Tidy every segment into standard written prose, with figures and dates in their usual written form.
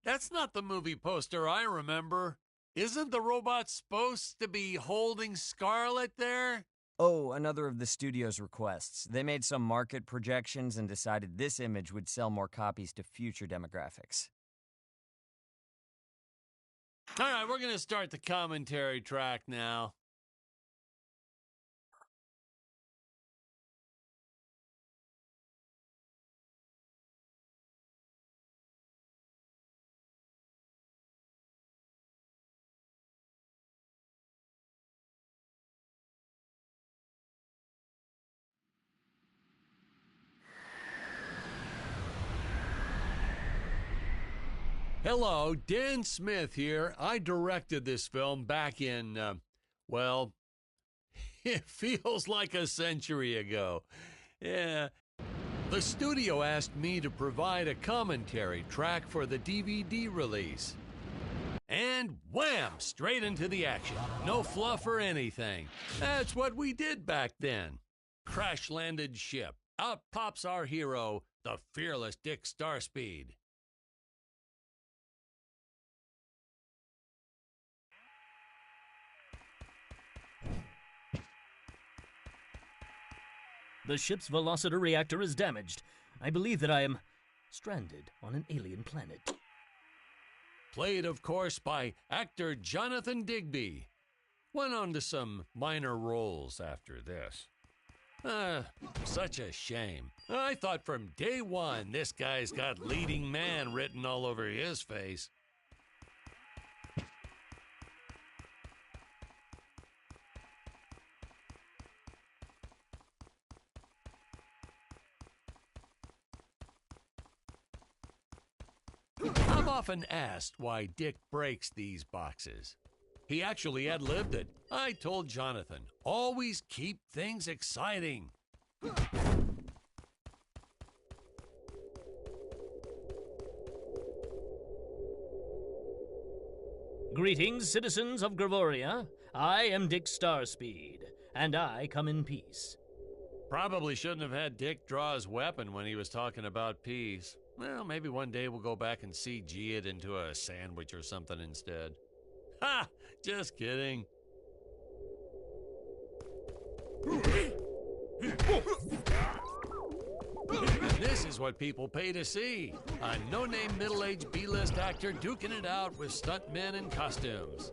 That's not the movie poster I remember. Isn't the robot supposed to be holding Scarlet there? Oh, another of the studio's requests. They made some market projections and decided this image would sell more copies to future demographics. All right, we're going to start the commentary track now. Hello, Dan Smith here. I directed this film back in, well, it feels like a century ago. Yeah. The studio asked me to provide a commentary track for the DVD release. And wham! Straight into the action. No fluff or anything. That's what we did back then. Crash-landed ship. Out pops our hero, the fearless Dick Starspeed. The ship's velocity reactor is damaged. I believe that I am stranded on an alien planet. Played, of course, by actor Jonathan Digby. Went on to some minor roles after this. Such a shame. I thought from day one this guy's got leading man written all over his face. I've often asked why Dick breaks these boxes. He actually ad-libbed it. I told Jonathan, always keep things exciting. Greetings, citizens of Gravoria. I am Dick Starspeed, and I come in peace. Probably shouldn't have had Dick draw his weapon when he was talking about peace. Well, maybe one day we'll go back and CG it into a sandwich or something instead. Ha! Just kidding. This is what people pay to see. A no-name middle-aged B-list actor duking it out with stuntmen in costumes.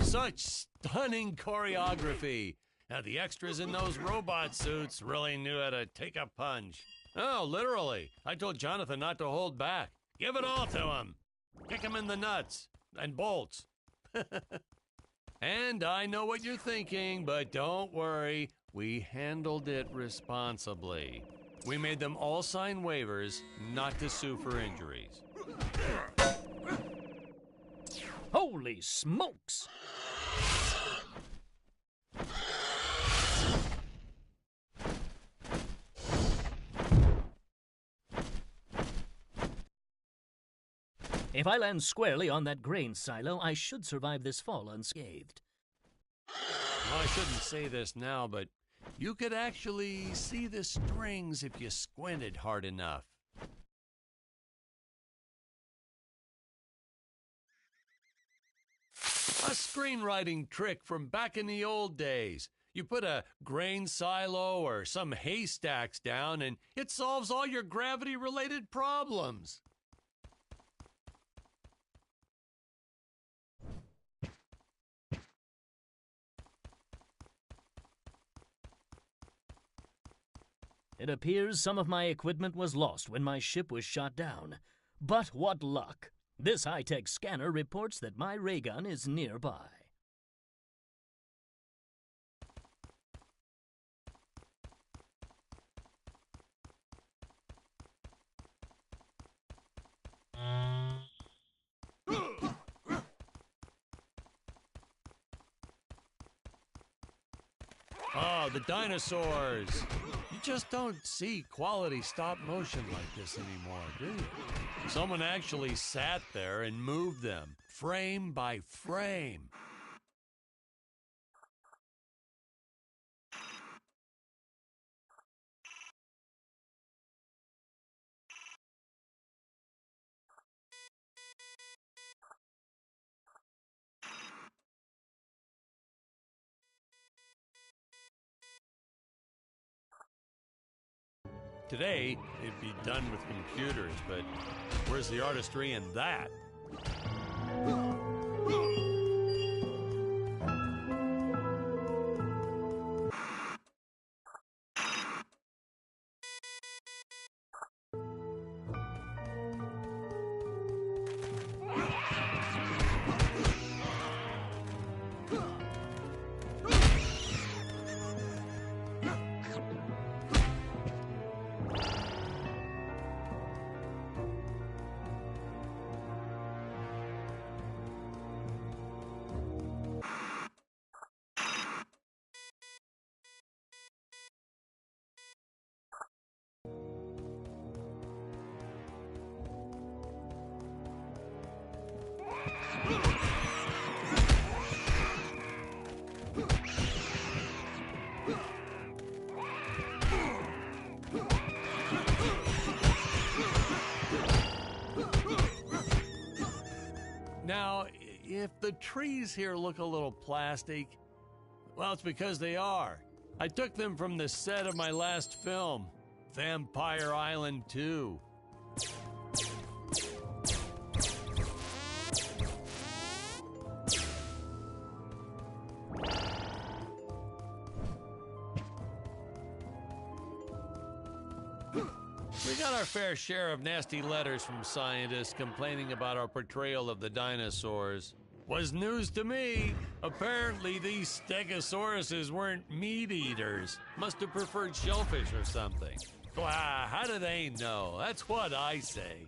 Such stunning choreography. Now, the extras in those robot suits really knew how to take a punch. Oh, literally. I told Jonathan not to hold back. Give it all to him. Kick him in the nuts and bolts. And I know what you're thinking, but don't worry. We handled it responsibly. We made them all sign waivers not to sue for injuries. Holy smokes! If I land squarely on that grain silo, I should survive this fall unscathed. Well, I shouldn't say this now, but you could actually see the strings if you squinted hard enough. A screenwriting trick from back in the old days. You put a grain silo or some haystacks down and it solves all your gravity-related problems. It appears some of my equipment was lost when my ship was shot down. But what luck! This high-tech scanner reports that my ray gun is nearby. Oh, the dinosaurs! You just don't see quality stop motion like this anymore, do you? Someone actually sat there and moved them, frame by frame. Today, it'd be done with computers, but where's the artistry in that? Now, if the trees here look a little plastic, well, it's because they are. I took them from the set of my last film, Vampire Island 2. We got our fair share of nasty letters from scientists complaining about our portrayal of the dinosaurs. Was news to me. Apparently, these stegosauruses weren't meat eaters. Must have preferred shellfish or something. Wow, how do they know? That's what I say.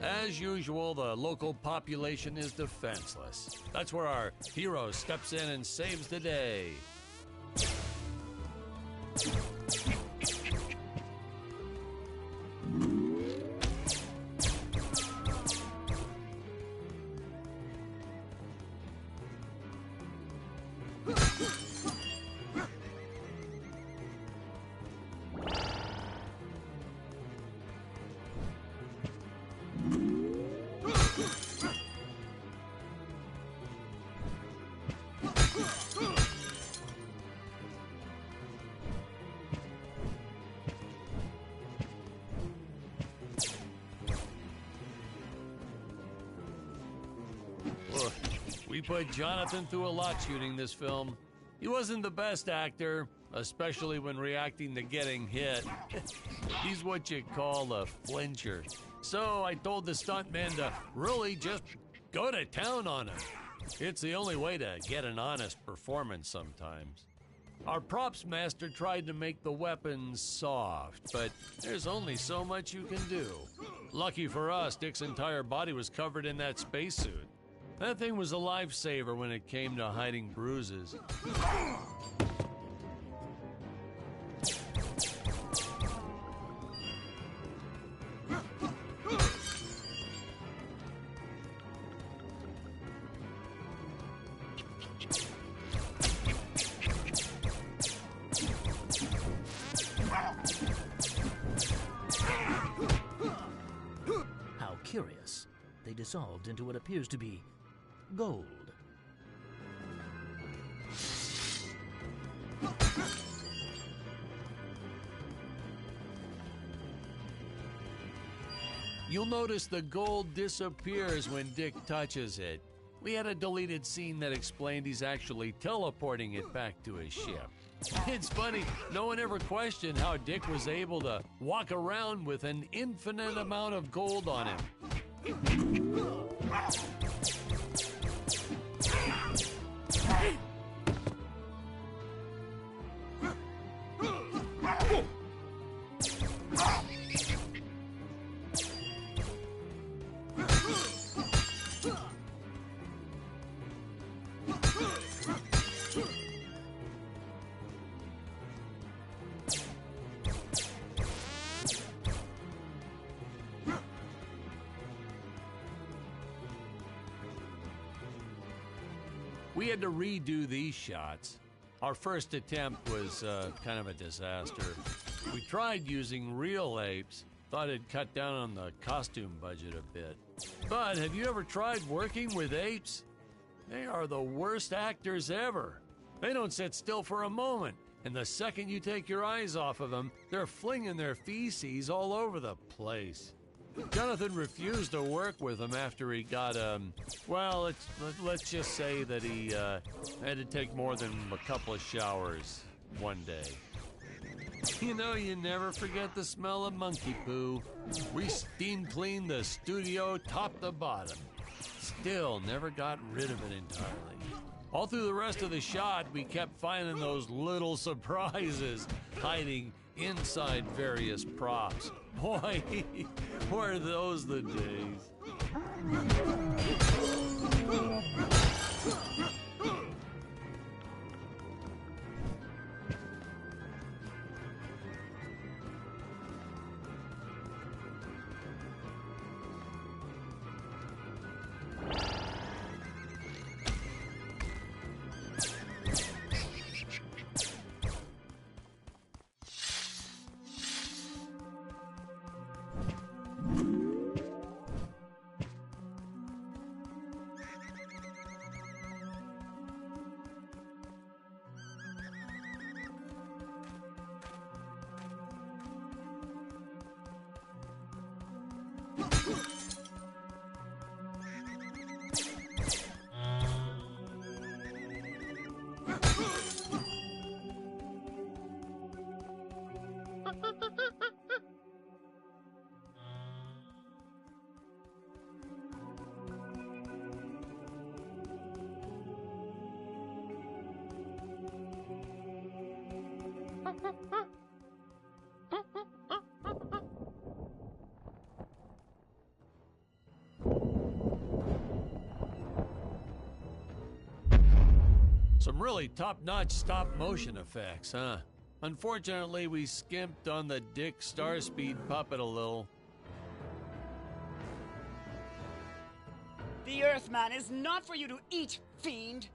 As usual, the local population is defenseless. That's where our hero steps in and saves the day. We put Jonathan through a lot shooting this film. He wasn't the best actor, especially when reacting to getting hit. He's what you call a flincher. So I told the stuntman to really just go to town on him. It's the only way to get an honest performance sometimes. Our props master tried to make the weapons soft, but there's only so much you can do. Lucky for us, Dick's entire body was covered in that spacesuit. That thing was a lifesaver when it came to hiding bruises. How curious. They dissolved into what appears to be gold. You'll notice the gold disappears when Dick touches it. We had a deleted scene that explained he's actually teleporting it back to his ship. It's funny, no one ever questioned how Dick was able to walk around with an infinite amount of gold on him. We had to redo these shots. Our first attempt was kind of a disaster. We tried using real apes, thought it'd cut down on the costume budget a bit. But have you ever tried working with apes? They are the worst actors ever. They don't sit still for a moment, and the second you take your eyes off of them, they're flinging their feces all over the place. Jonathan refused to work with him after he got, well, let's just say that he had to take more than a couple of showers one day. You know, you never forget the smell of monkey poo. We steam cleaned the studio top to bottom. Still never got rid of it entirely. All through the rest of the shot, we kept finding those little surprises hiding inside various props. Boy, were those the days. Some really top-notch stop-motion effects, huh? Unfortunately, we skimped on the Dick Starspeed puppet a little. The Earthman is not for you to eat, fiend!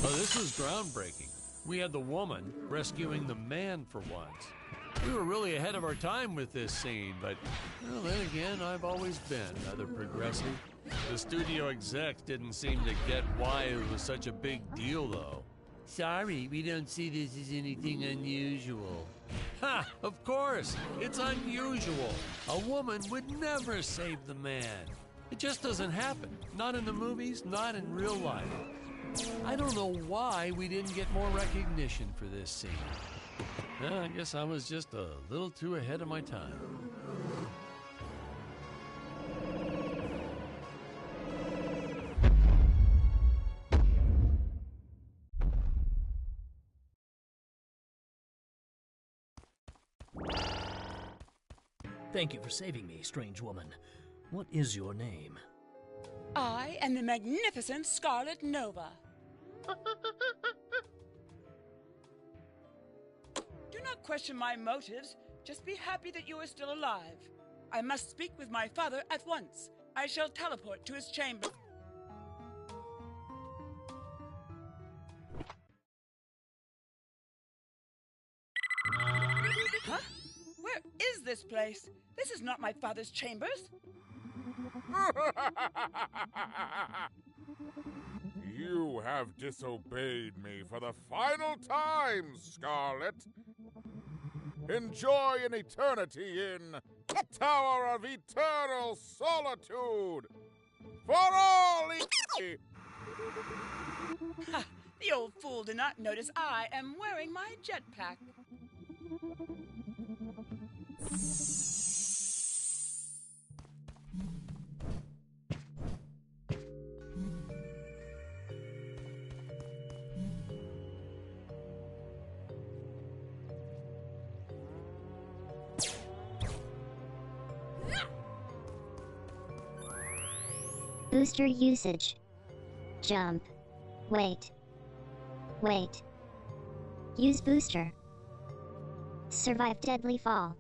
Oh, this was groundbreaking. We had the woman rescuing the man for once. We were really ahead of our time with this scene, but well, then again, I've always been rather progressive. The studio execs didn't seem to get why it was such a big deal, though. Sorry, we don't see this as anything unusual. Ha! Of course! It's unusual! A woman would never save the man. It just doesn't happen. Not in the movies, not in real life. I don't know why we didn't get more recognition for this scene. I guess I was just a little too ahead of my time. Thank you for saving me, strange woman. What is your name? I am the magnificent Scarlet Nova. Do not question my motives. Just be happy that you are still alive. I must speak with my father at once. I shall teleport to his chamber. Huh? Where is this place? This is not my father's chambers. You have disobeyed me for the final time, Scarlet. Enjoy an eternity in the Tower of Eternal Solitude for all Ha! The old fool did not notice I am wearing my jetpack. Booster usage. Jump. Wait. Wait. Use booster. Survive deadly fall.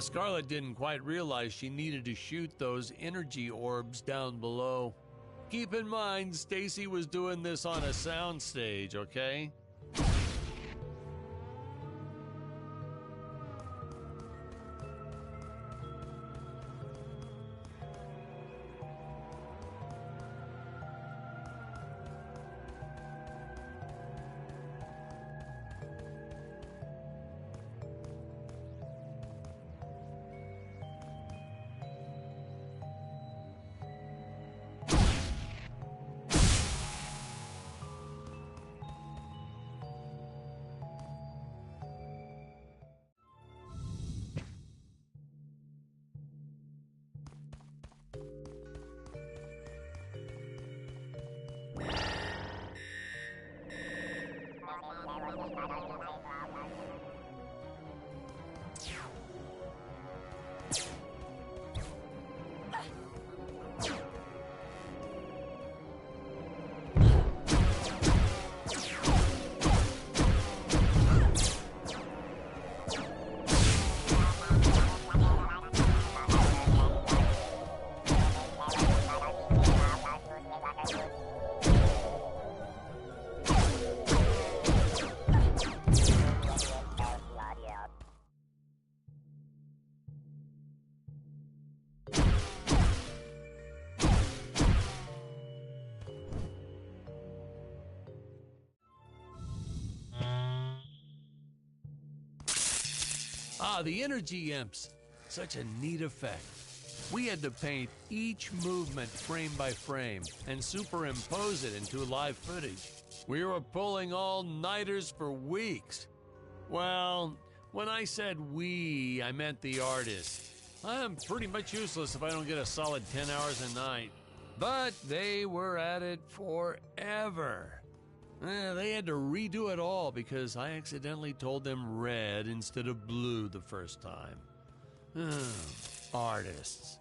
Scarlet didn't quite realize she needed to shoot those energy orbs down below. Keep in mind, Stacy was doing this on a soundstage, okay? The energy imps. Such a neat effect. We had to paint each movement frame by frame and superimpose it into live footage. We were pulling all-nighters for weeks. Well, when I said we, I meant the artist. I'm pretty much useless if I don't get a solid 10 hours a night. But they were at it forever. They had to redo it all because I accidentally told them red instead of blue the first time. Artists.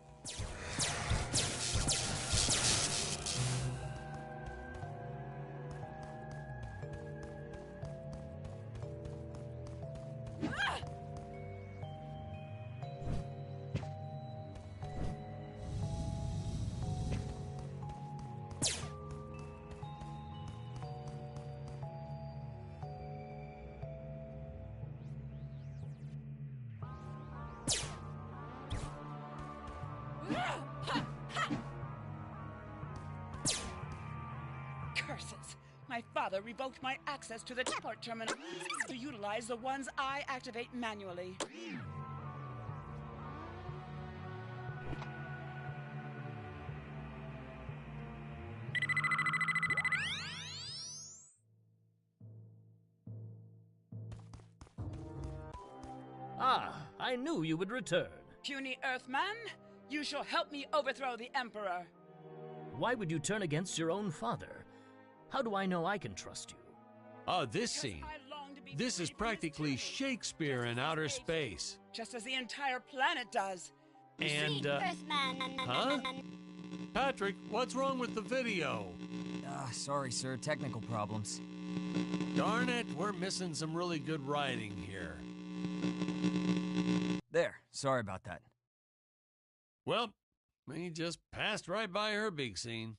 Curses! My father revoked my access to the teleport terminal to utilize the ones I activate manually. Ah, I knew you would return. Puny Earthman, you shall help me overthrow the Emperor. Why would you turn against your own father? How do I know I can trust you? This scene. This is practically Shakespeare in outer space. Just as the entire planet does. And, huh? Patrick, what's wrong with the video? Sorry, sir. Technical problems. Darn it, we're missing some really good writing here. There. Sorry about that. Well, we just passed right by her big scene.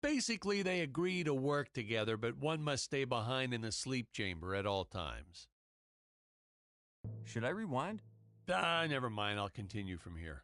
Basically, they agree to work together, but one must stay behind in the sleep chamber at all times. Should I rewind? Never mind. I'll continue from here.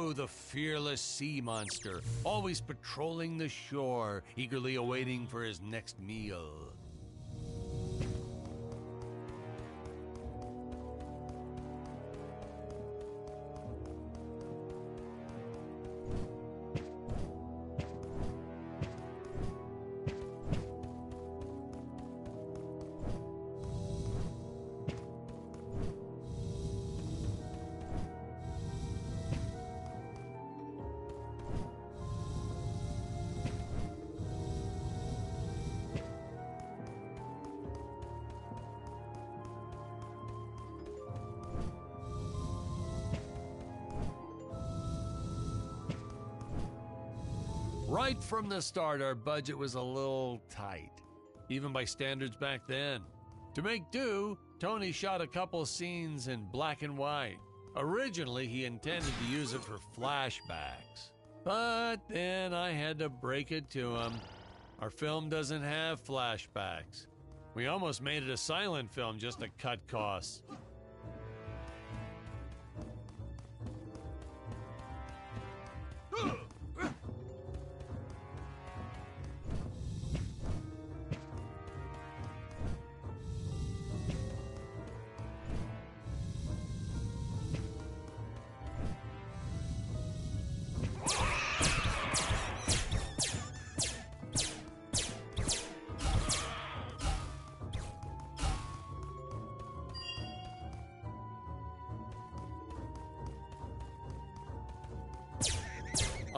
Nemo, the fearless sea monster, always patrolling the shore, eagerly awaiting for his next meal. Right from the start, our budget was a little tight, even by standards back then. To make do, Tony shot a couple scenes in black and white. Originally, he intended to use it for flashbacks. But then I had to break it to him. Our film doesn't have flashbacks. We almost made it a silent film just to cut costs.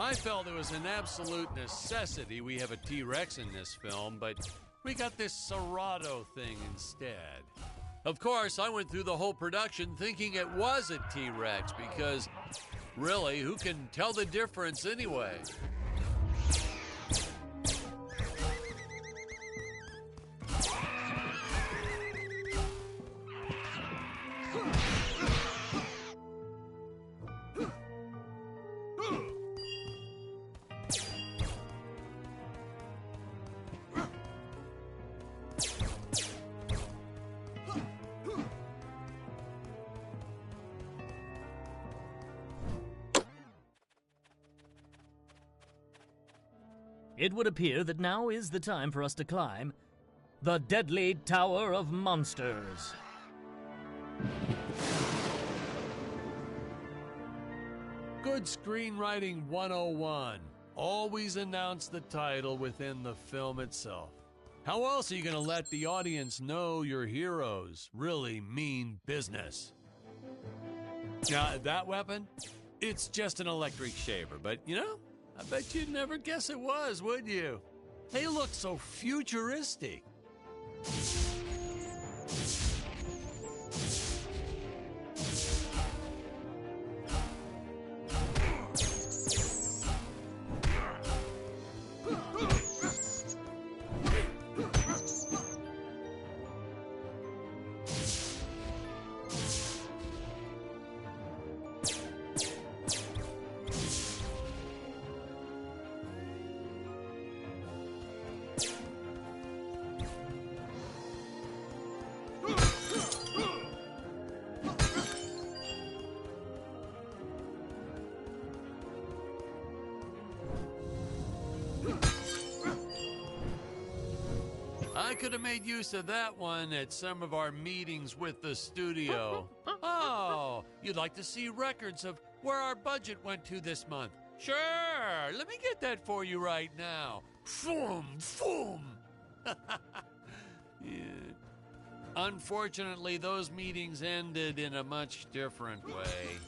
I felt it was an absolute necessity we have a T-Rex in this film, but we got this Serato thing instead. Of course, I went through the whole production thinking it was a T-Rex because, really, who can tell the difference anyway? It would appear that now is the time for us to climb the deadly Tower of Monsters. Good screenwriting 101. Always announce the title within the film itself. How else are you going to let the audience know your heroes really mean business? Now, that weapon? It's just an electric shaver, but you know, I bet you'd never guess it was, would you? They look so futuristic. I could have made use of that one at some of our meetings with the studio. Oh, you'd like to see records of where our budget went to this month? Sure, let me get that for you right now. Foom, foom. Yeah. Unfortunately, those meetings ended in a much different way.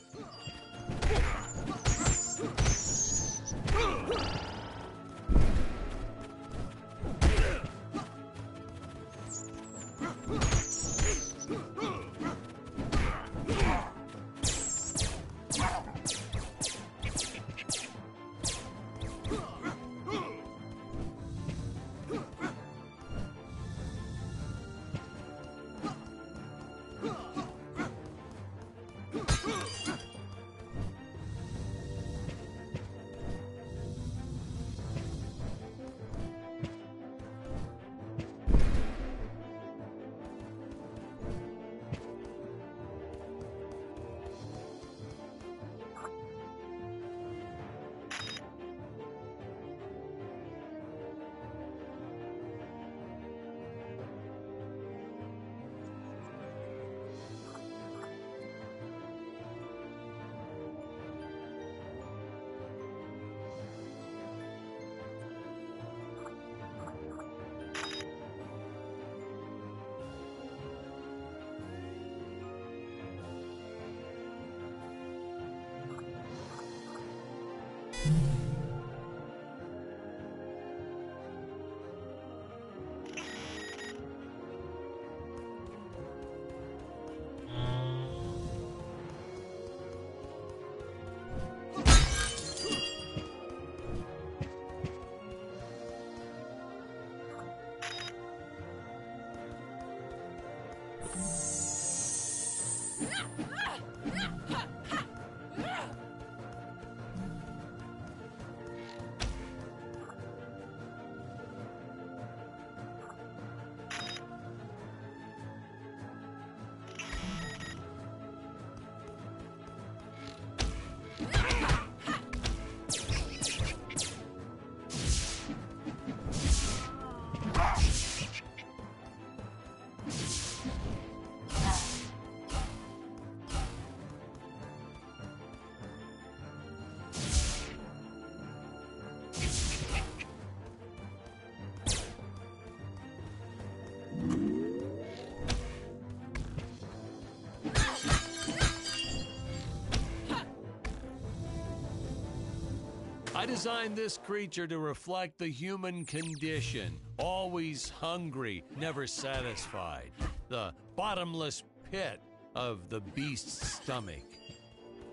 designed this creature to reflect the human condition. Always hungry, never satisfied. The bottomless pit of the beast's stomach.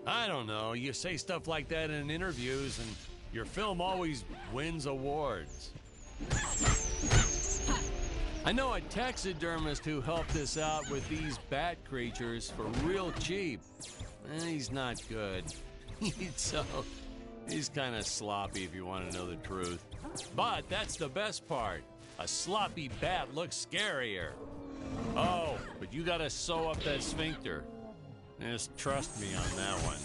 I don't know, you say stuff like that in interviews and your film always wins awards. I know a taxidermist who helped us out with these bat creatures for real cheap. He's not good. He's kind of sloppy if you want to know the truth. But that's the best part. A sloppy bat looks scarier. Oh, but you gotta sew up that sphincter. Just trust me on that one.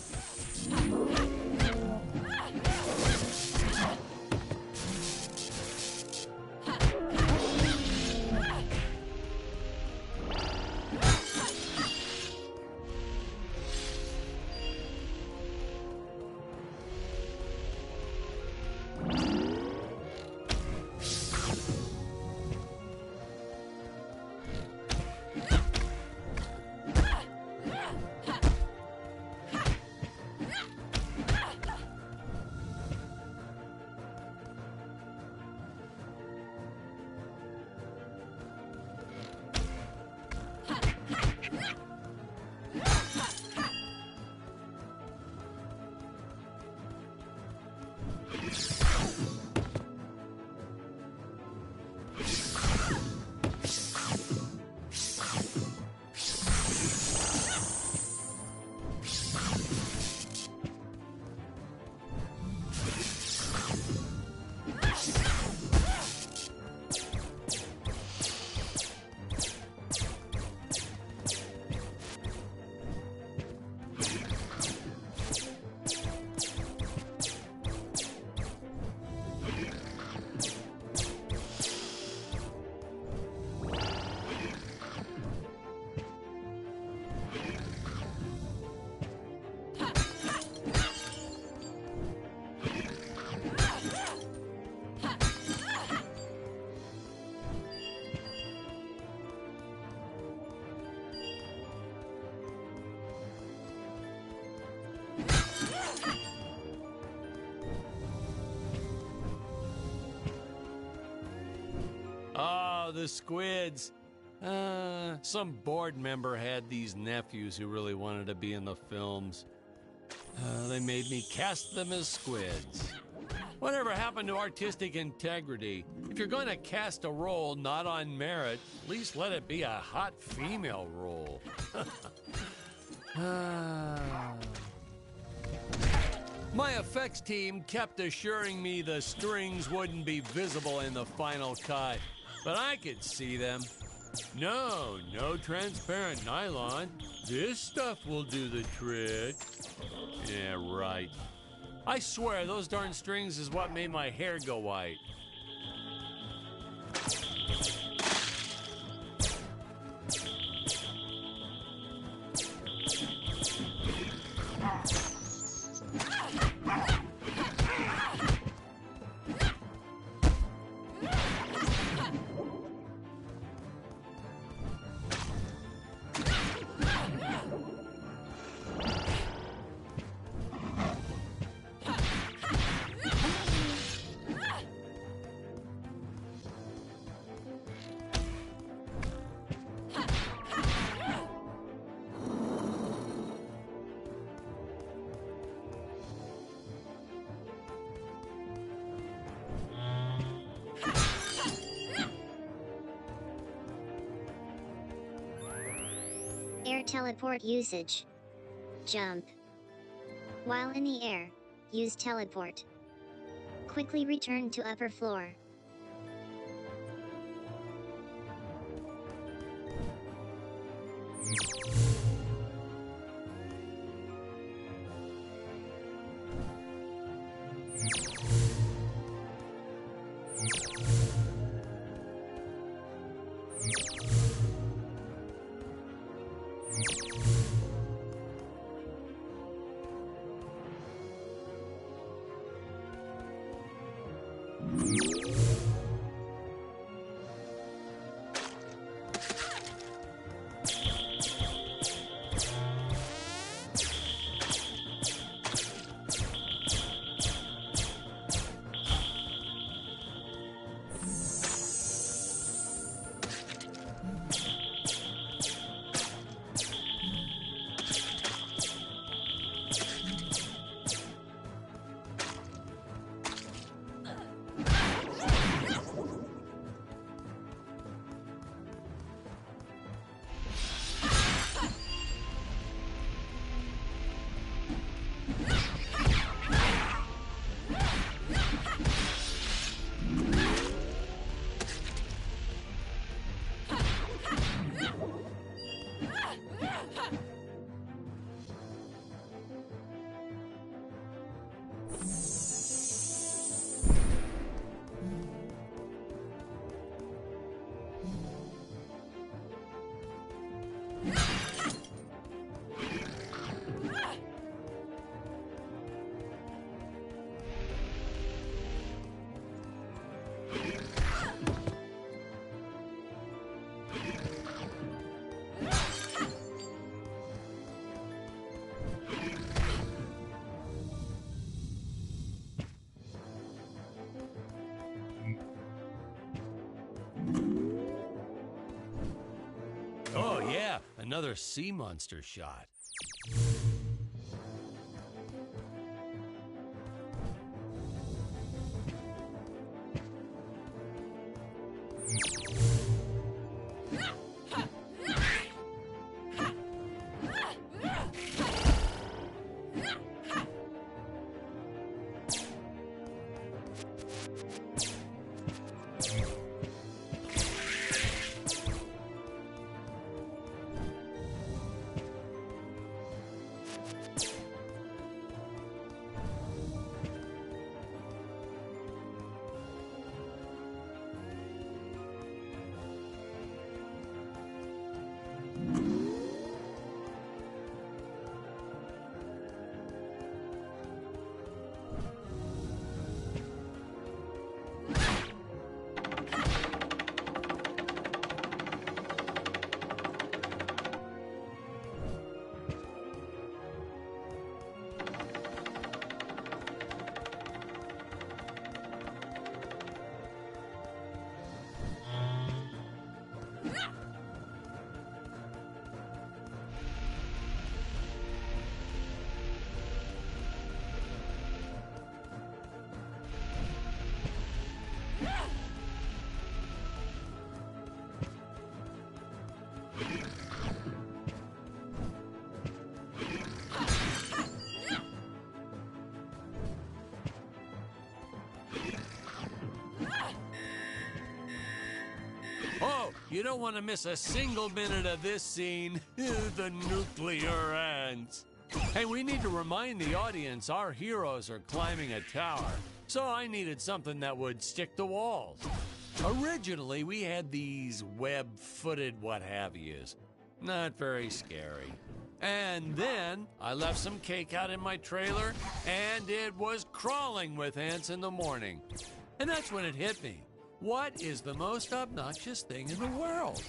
The squids. Some board member had these nephews who really wanted to be in the films. They made me cast them as squids. Whatever happened to artistic integrity? If you're going to cast a role not on merit, at least let it be a hot female role. My effects team kept assuring me the strings wouldn't be visible in the final cut. But I could see them. No transparent nylon. This stuff will do the trick. Yeah, right. I swear, those darn strings is what made my hair go white. Air teleport usage. Jump. While in the air, use teleport. Quickly return to upper floor. another sea monster shot. Oh, you don't want to miss a single minute of this scene. The nuclear ants. Hey, we need to remind the audience our heroes are climbing a tower, so I needed something that would stick to walls. Originally, we had these web-footed what-have-yous. Not very scary. And then I left some cake out in my trailer, and it was crawling with ants in the morning. And that's when it hit me. What is the most obnoxious thing in the world?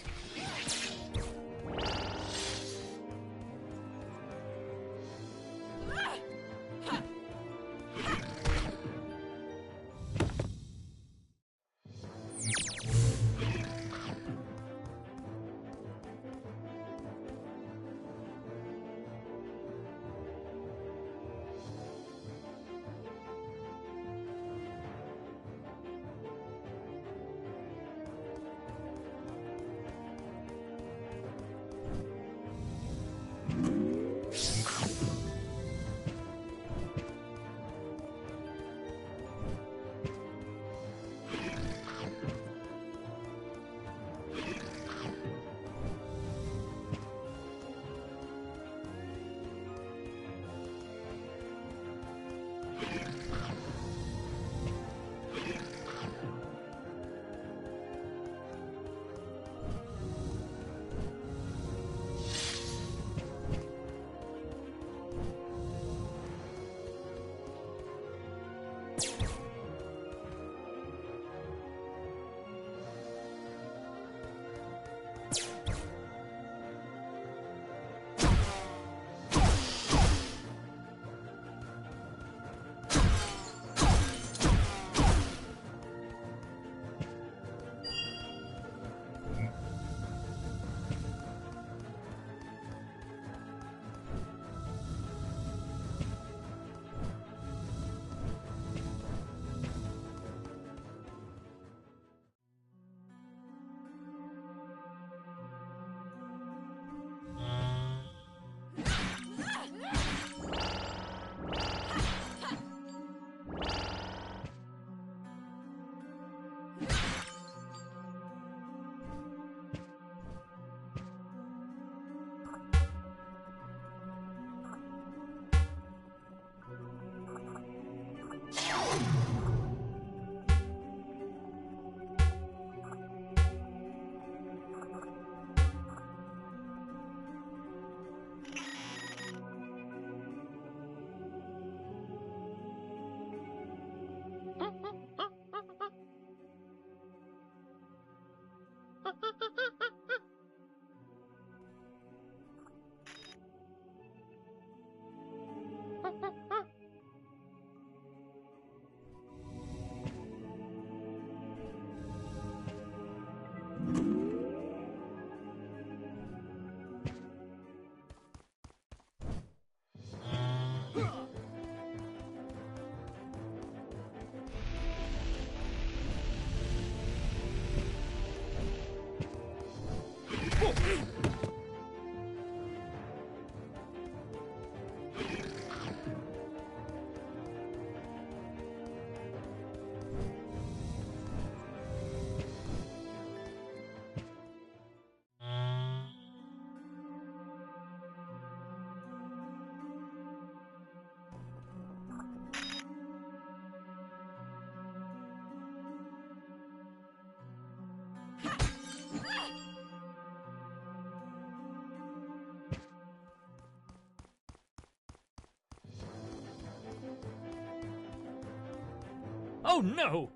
Oh no!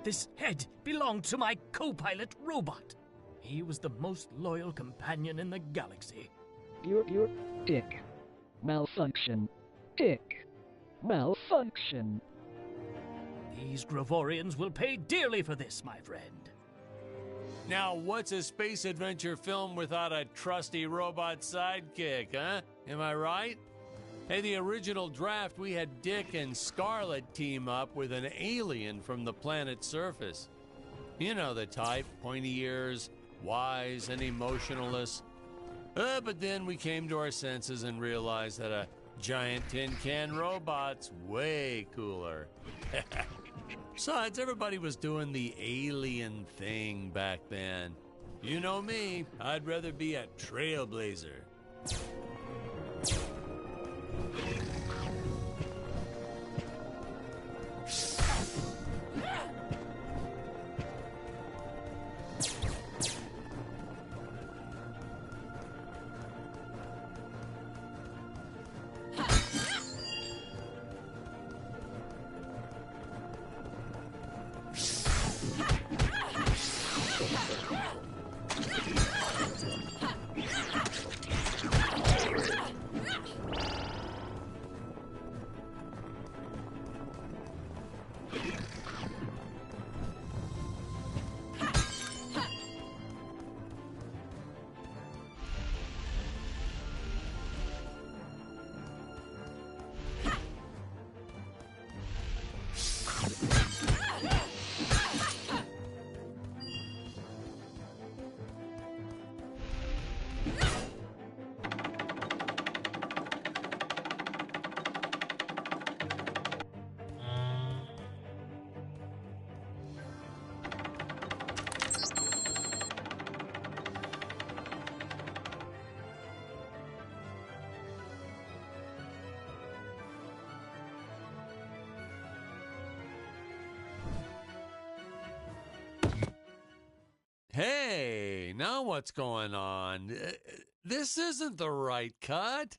This head belonged to my co-pilot robot. He was the most loyal companion in the galaxy. Your dick. Malfunction. Dick. Malfunction. These Gravorians will pay dearly for this, my friend. Now, what's a space adventure film without a trusty robot sidekick, huh? Am I right? Hey, the original draft, we had Dick and Scarlet team up with an alien from the planet's surface. You know the type, pointy ears, wise and emotionless. But then we came to our senses and realized that a giant tin can robot's way cooler. Besides, everybody was doing the alien thing back then. You know me, I'd rather be a trailblazer. Hey, now what's going on? This isn't the right cut.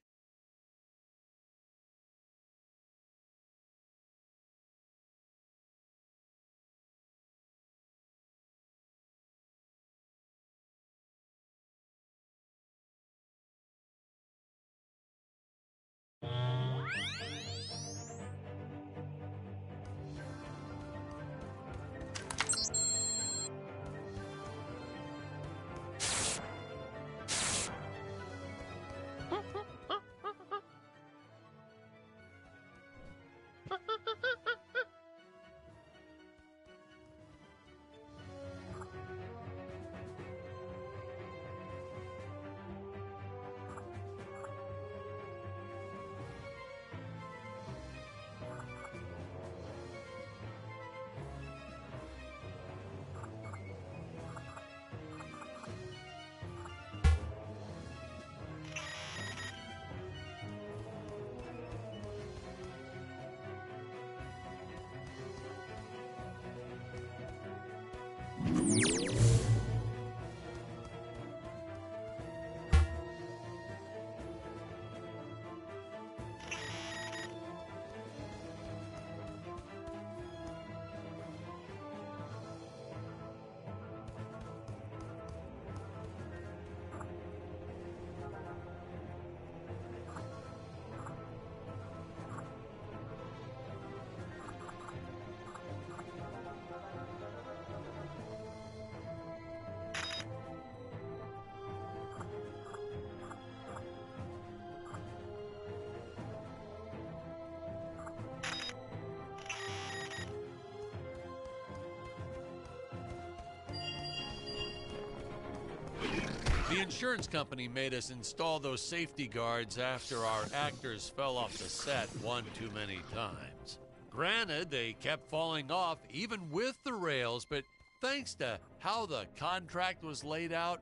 The insurance company made us install those safety guards after our actors fell off the set one too many times. Granted, they kept falling off even with the rails, but thanks to how the contract was laid out,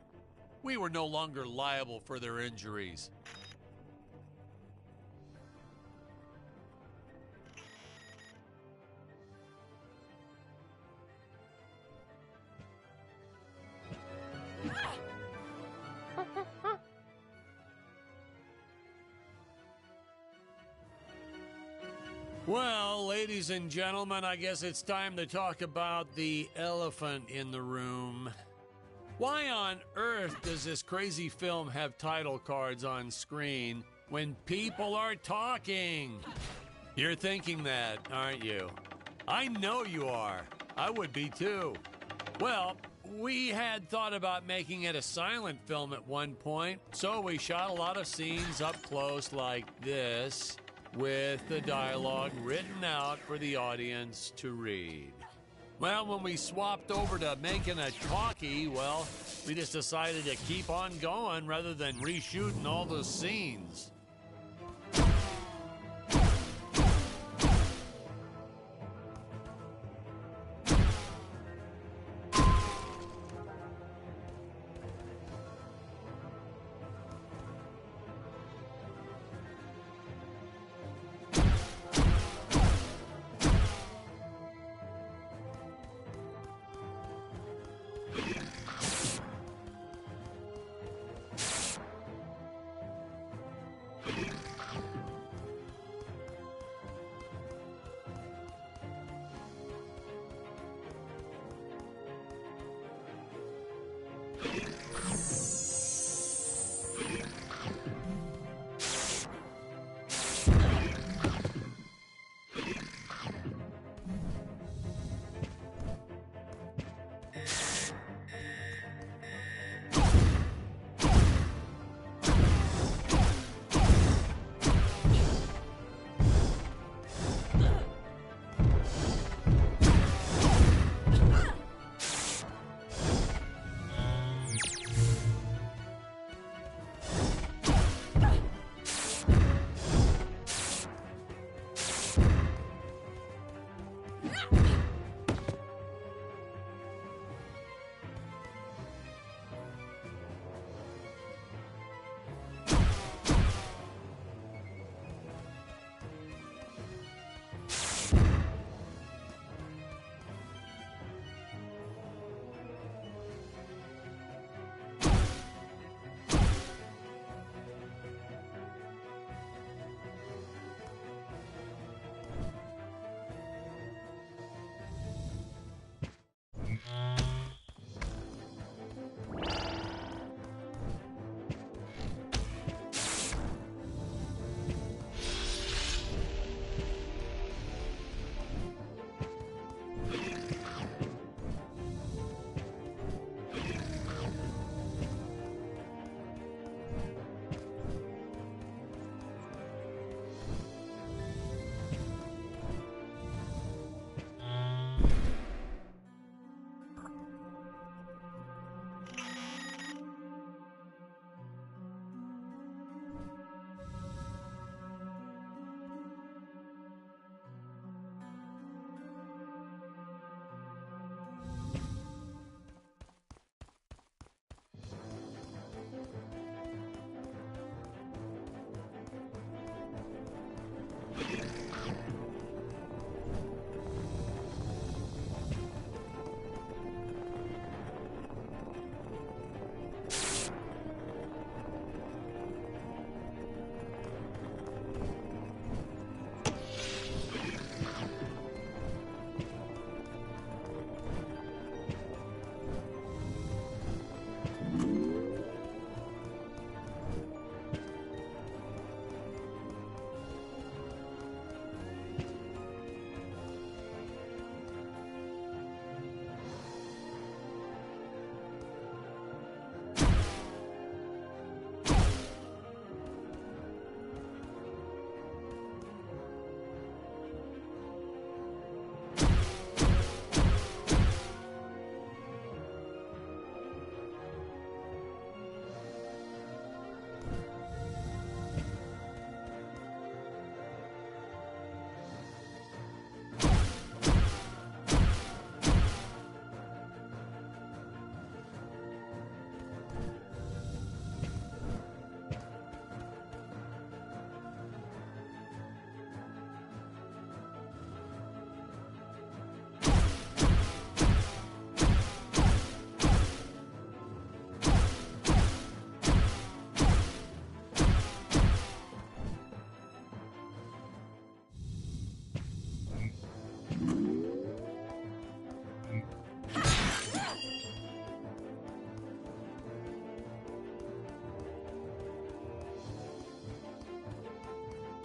we were no longer liable for their injuries. Well, ladies and gentlemen, I guess it's time to talk about the elephant in the room. Why on earth does this crazy film have title cards on screen when people are talking? You're thinking that, aren't you? I know you are. I would be too. Well, we had thought about making it a silent film at one point, so we shot a lot of scenes up close like this, with the dialogue written out for the audience to read. Well, when we swapped over to making a talkie, well, we just decided to keep on going rather than reshooting all those scenes.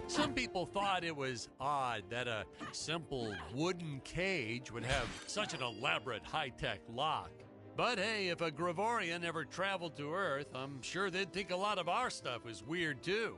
Some people thought it was odd that a simple wooden cage would have such an elaborate high-tech lock. But hey, if a Gravorian ever traveled to Earth, I'm sure they'd think a lot of our stuff was weird too.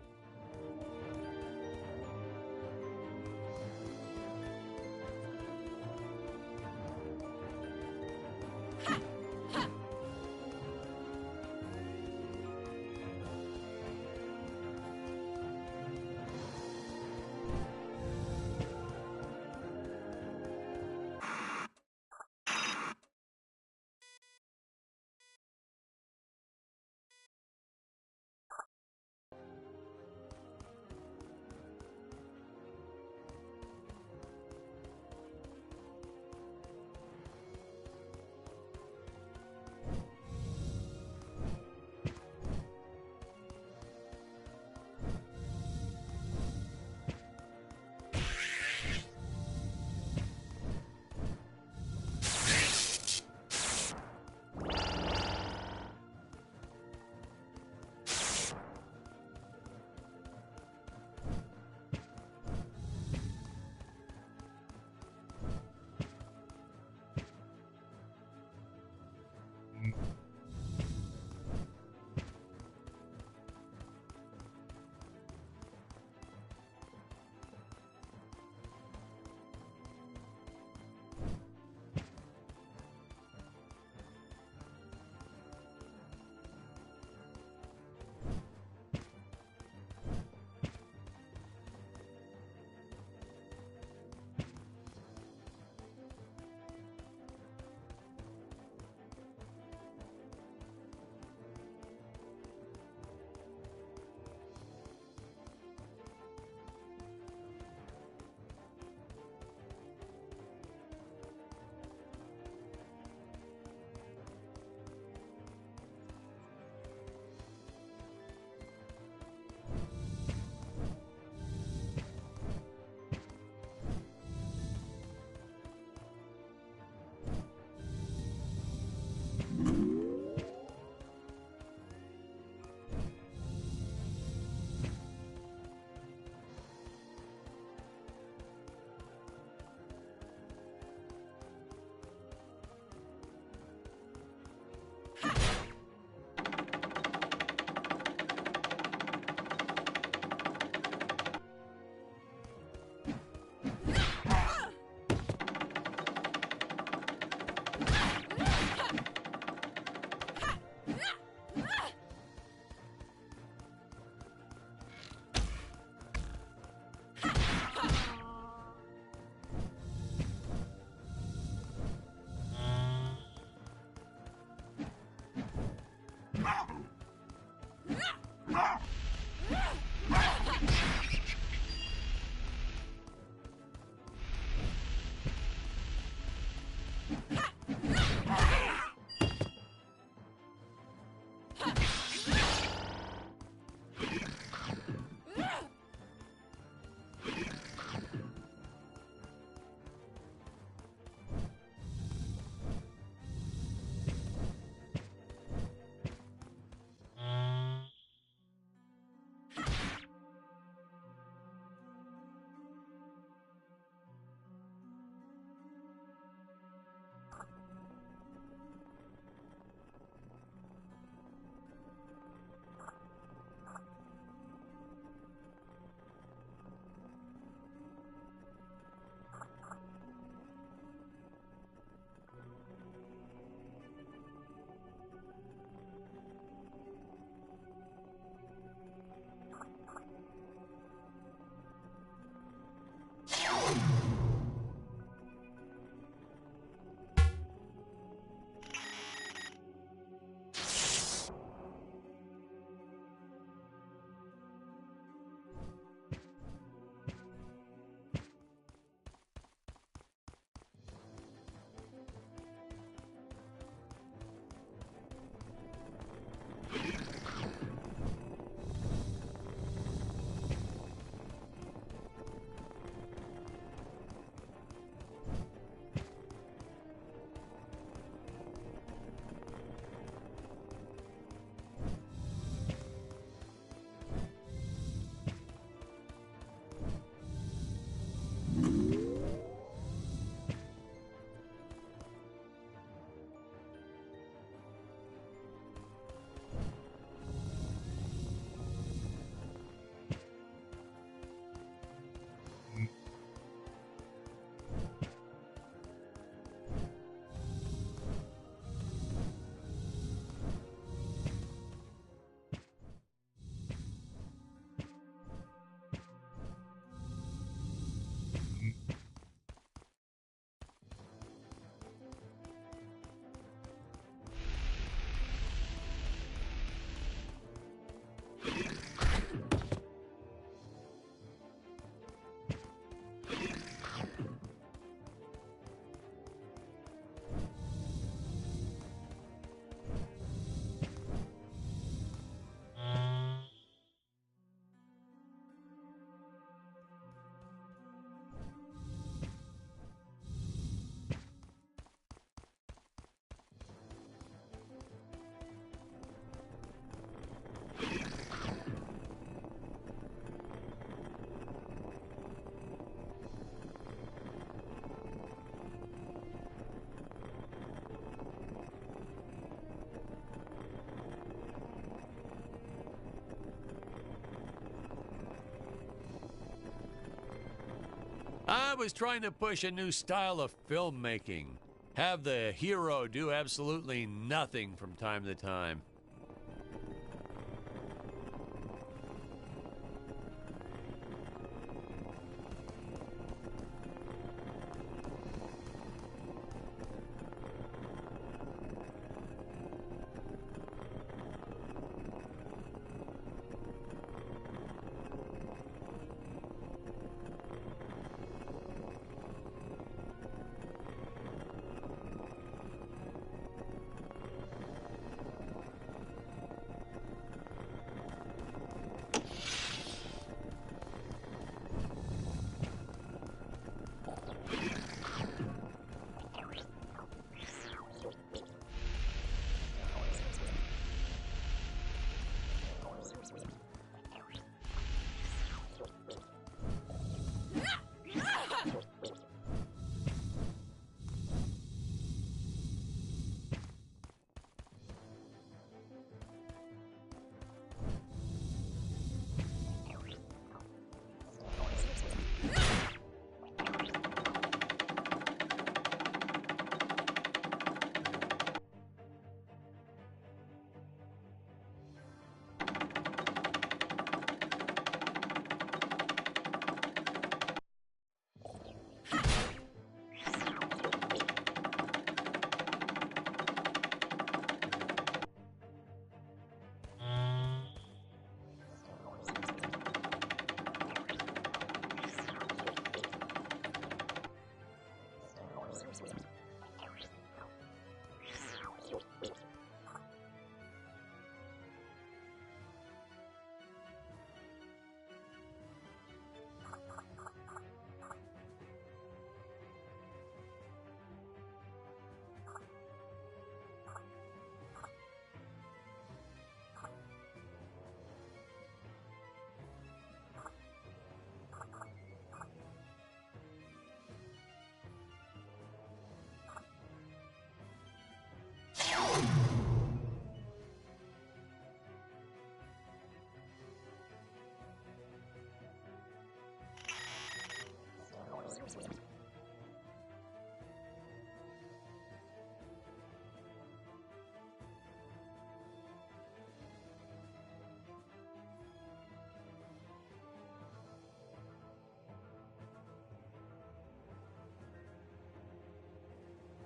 I was trying to push a new style of filmmaking. Have the hero do absolutely nothing from time to time.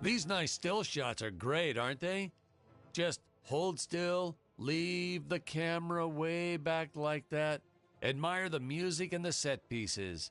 These nice still shots are great, aren't they? Just hold still, leave the camera way back like that, admire the music and the set pieces.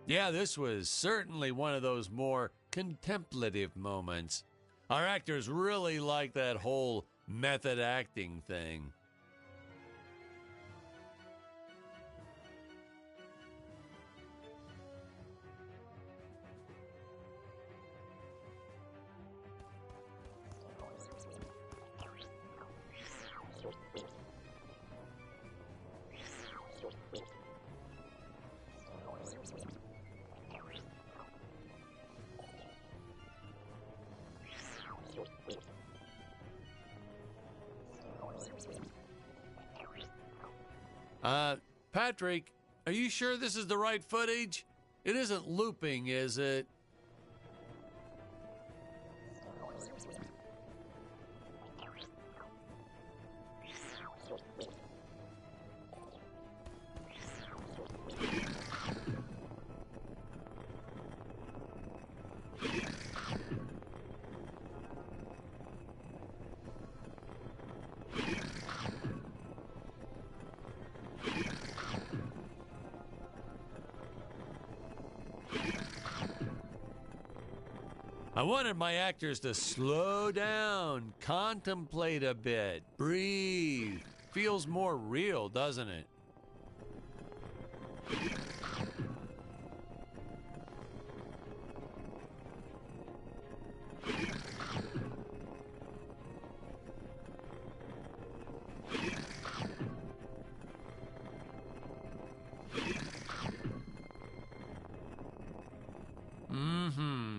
Yeah, this was certainly one of those more contemplative moments. Our actors really like that whole method acting thing. Patrick, are you sure this is the right footage? It isn't looping, is it? I wanted my actors to slow down, contemplate a bit, breathe. Feels more real, doesn't it?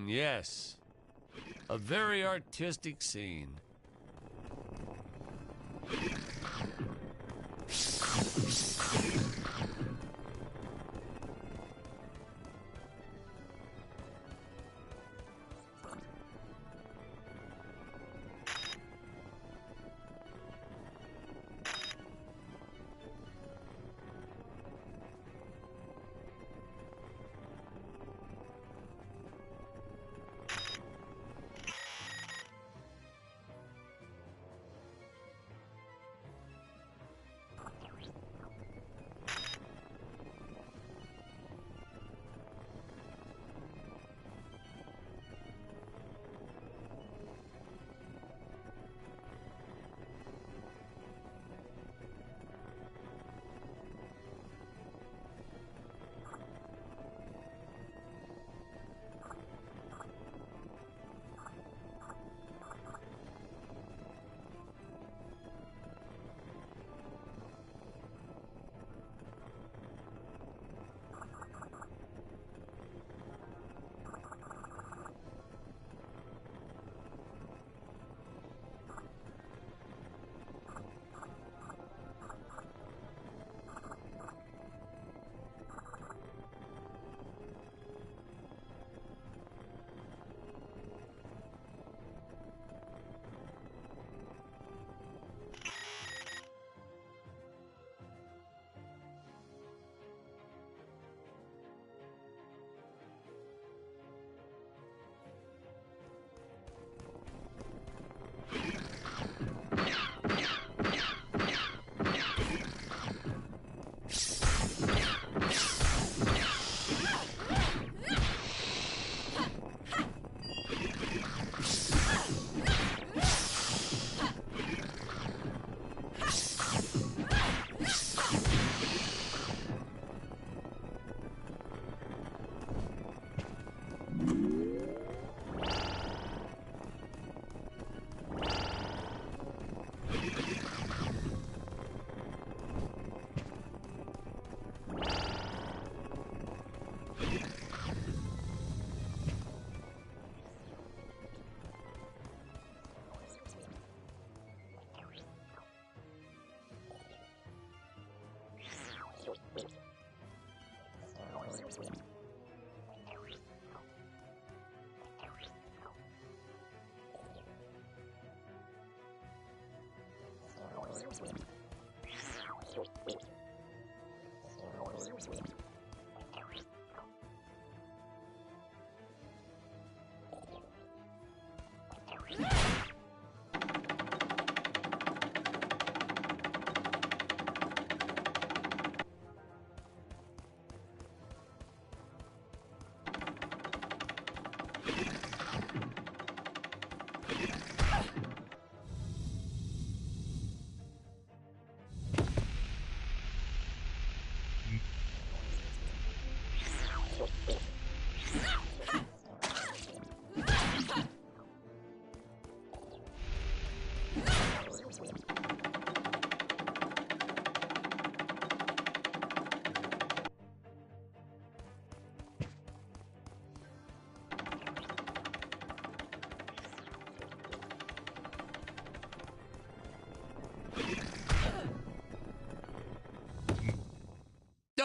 Yes. A very artistic scene.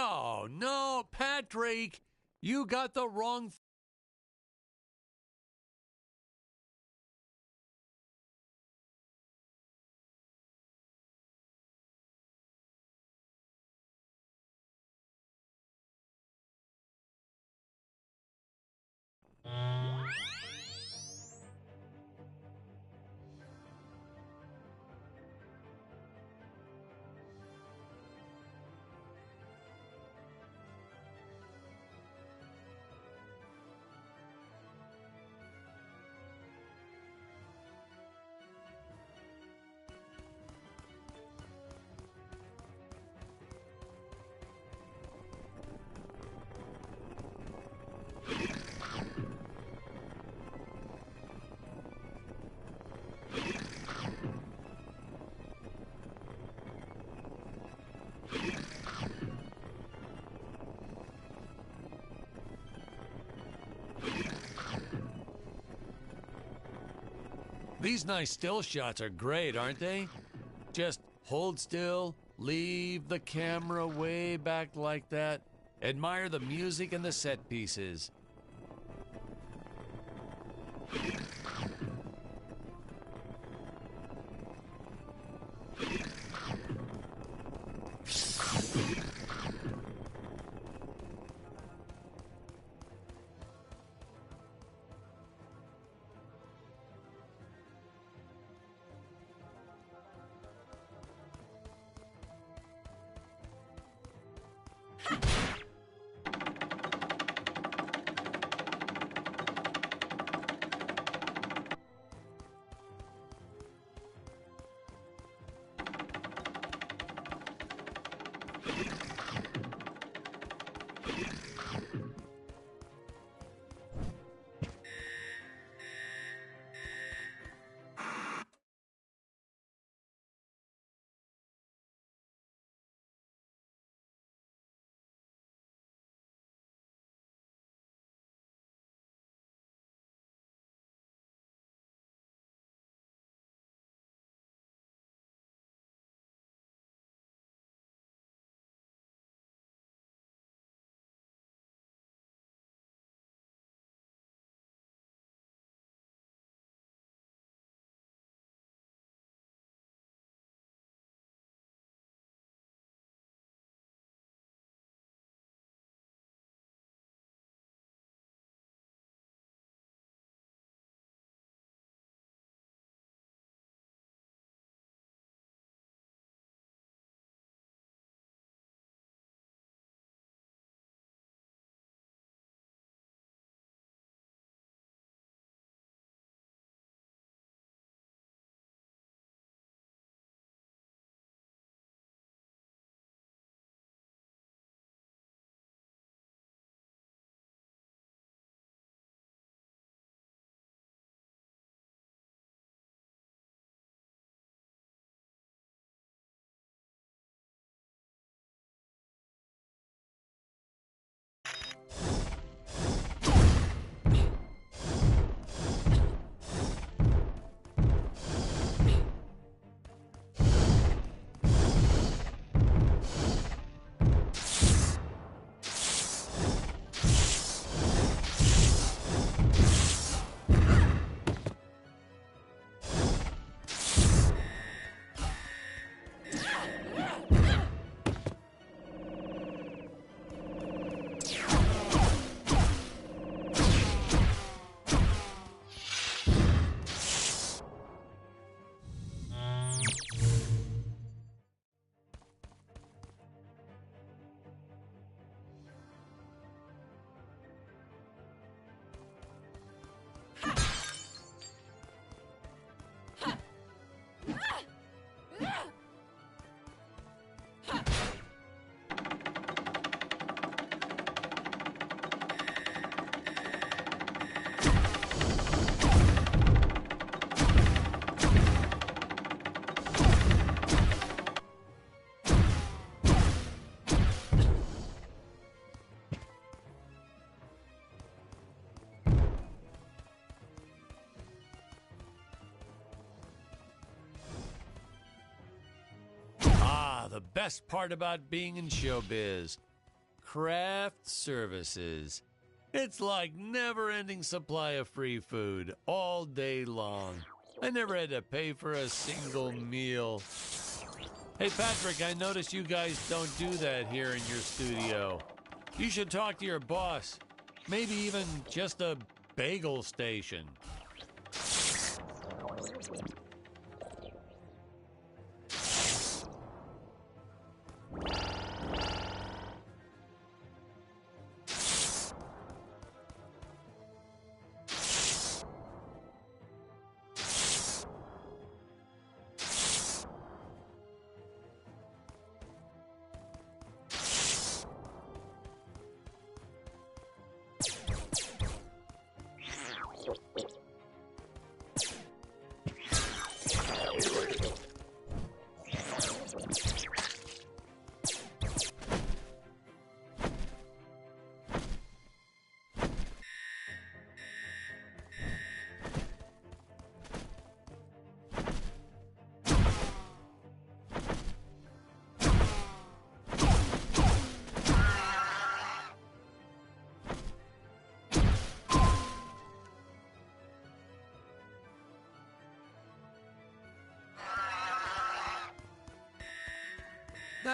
Oh, no, Patrick, you got the wrong. These nice still shots are great, aren't they? Just hold still, leave the camera way back like that, admire the music and the set pieces. The best part about being in showbiz, craft services. It's like never-ending supply of free food all day long. I never had to pay for a single meal. Hey, Patrick, I noticed you guys don't do that here in your studio. You should talk to your boss. Maybe even just a bagel station.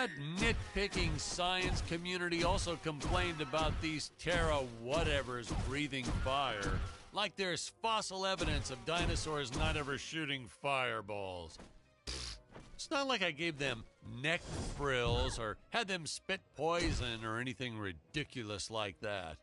That nitpicking science community also complained about these Terra whatevers breathing fire, like there's fossil evidence of dinosaurs not ever shooting fireballs. It's not like I gave them neck frills or had them spit poison or anything ridiculous like that.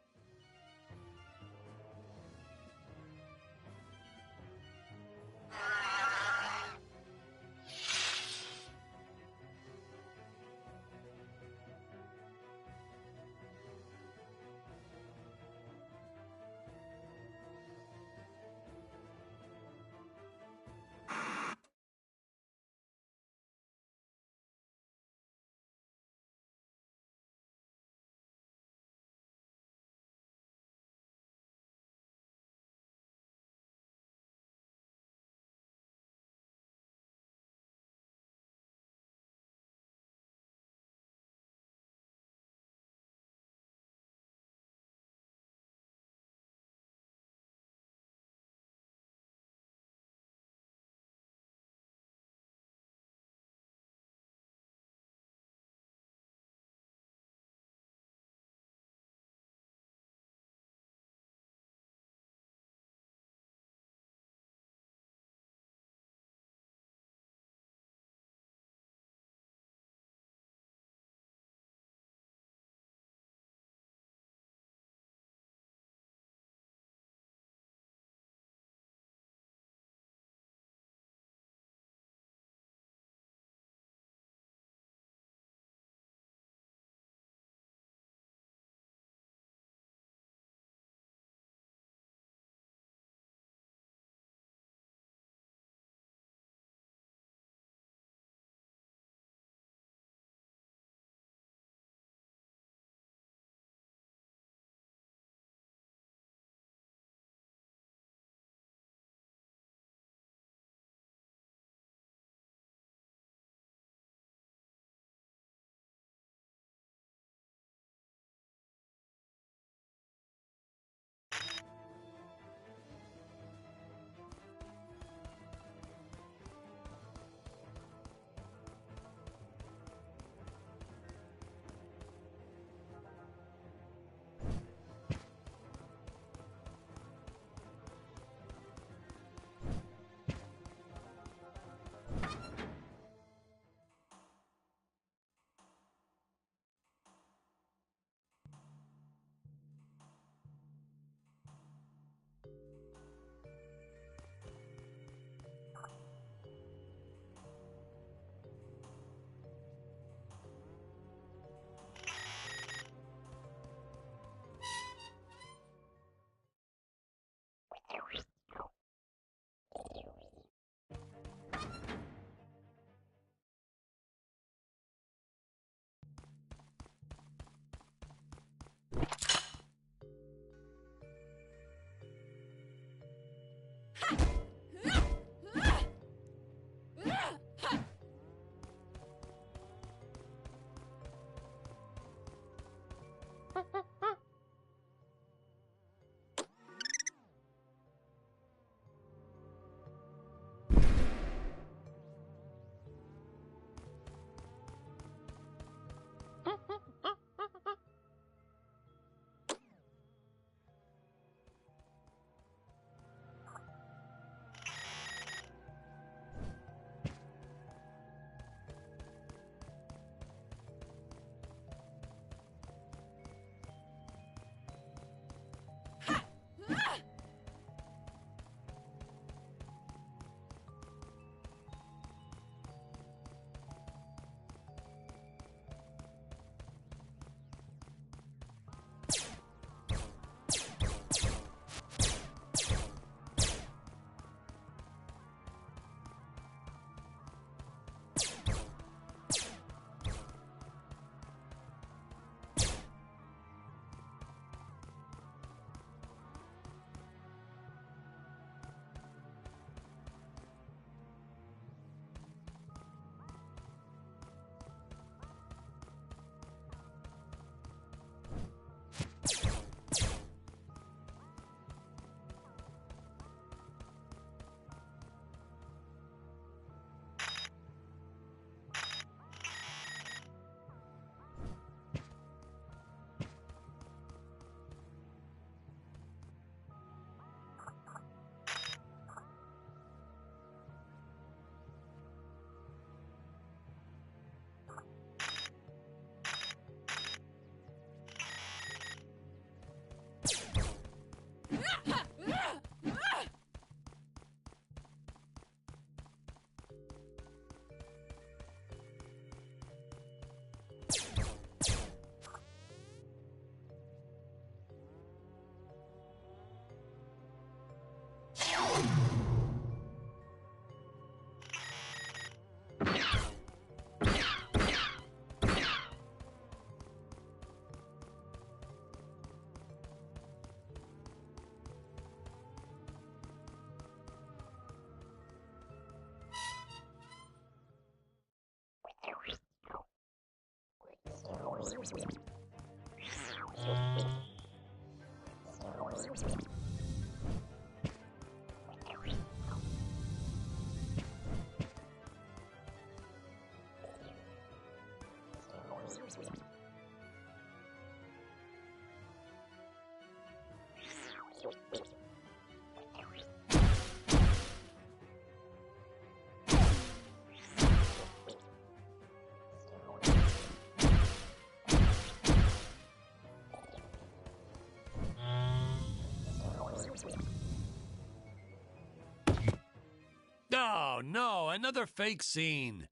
Oh, no, another fake scene.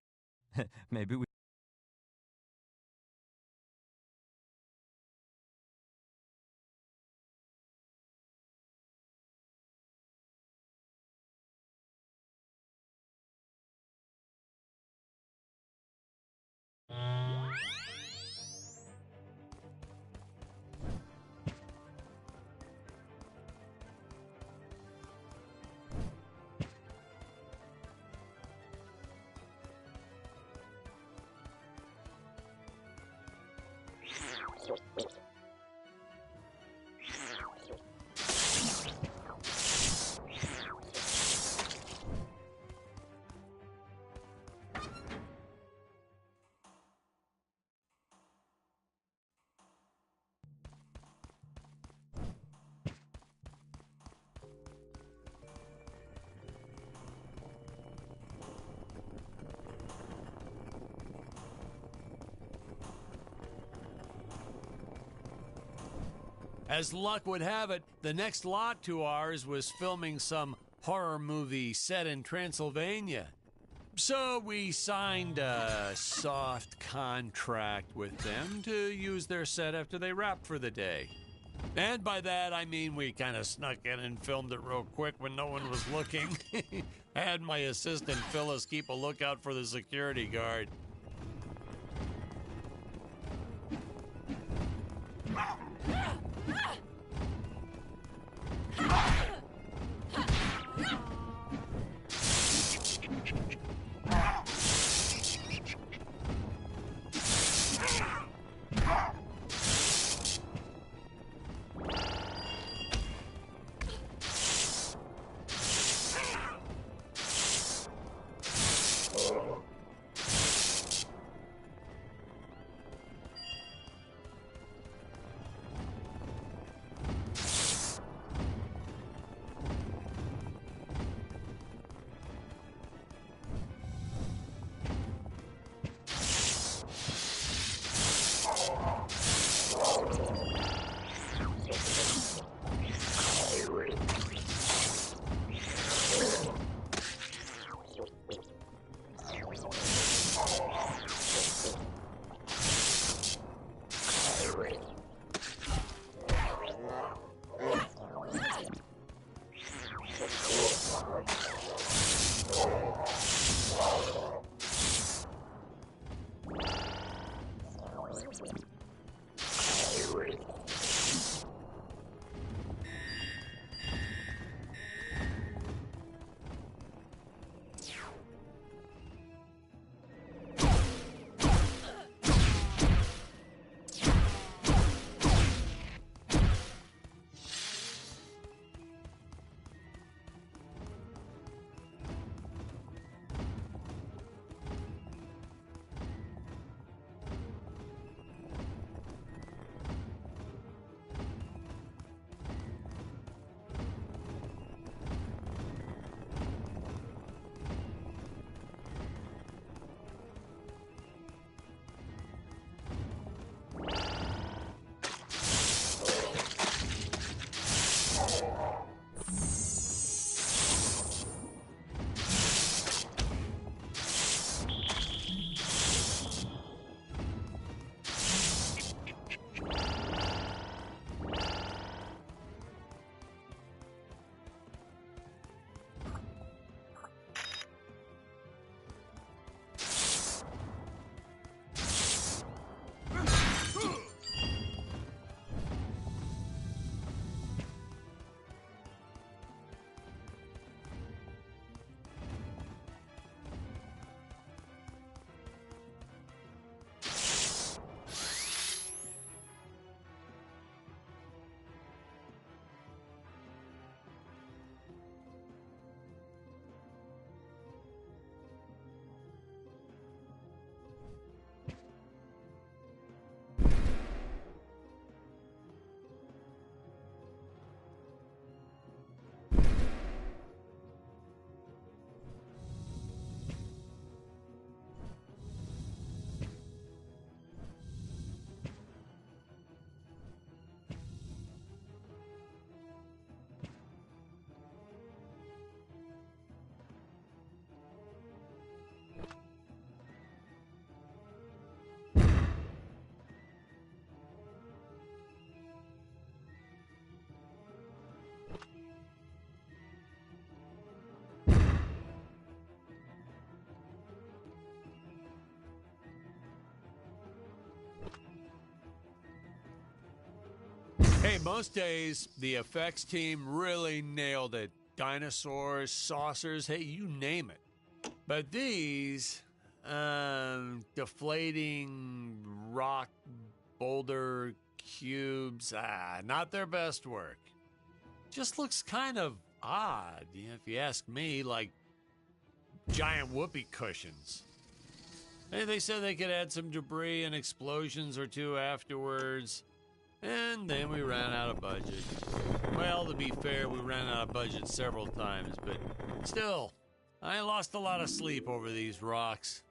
Maybe we. As luck would have it, the next lot to ours was filming some horror movie set in Transylvania. So we signed a soft contract with them to use their set after they wrapped for the day. And by that, I mean we kind of snuck in and filmed it real quick when no one was looking. I had my assistant Phyllis keep a lookout for the security guard. most days, the effects team really nailed it. Dinosaurs, saucers, hey, you name it. But these, deflating rock boulder cubes, not their best work. Just looks kind of odd, if you ask me, like giant whoopee cushions. Hey, they said they could add some debris and explosions or two afterwards, and then we ran out of budget. Well, to be fair, we ran out of budget several times, but still, I lost a lot of sleep over these rocks.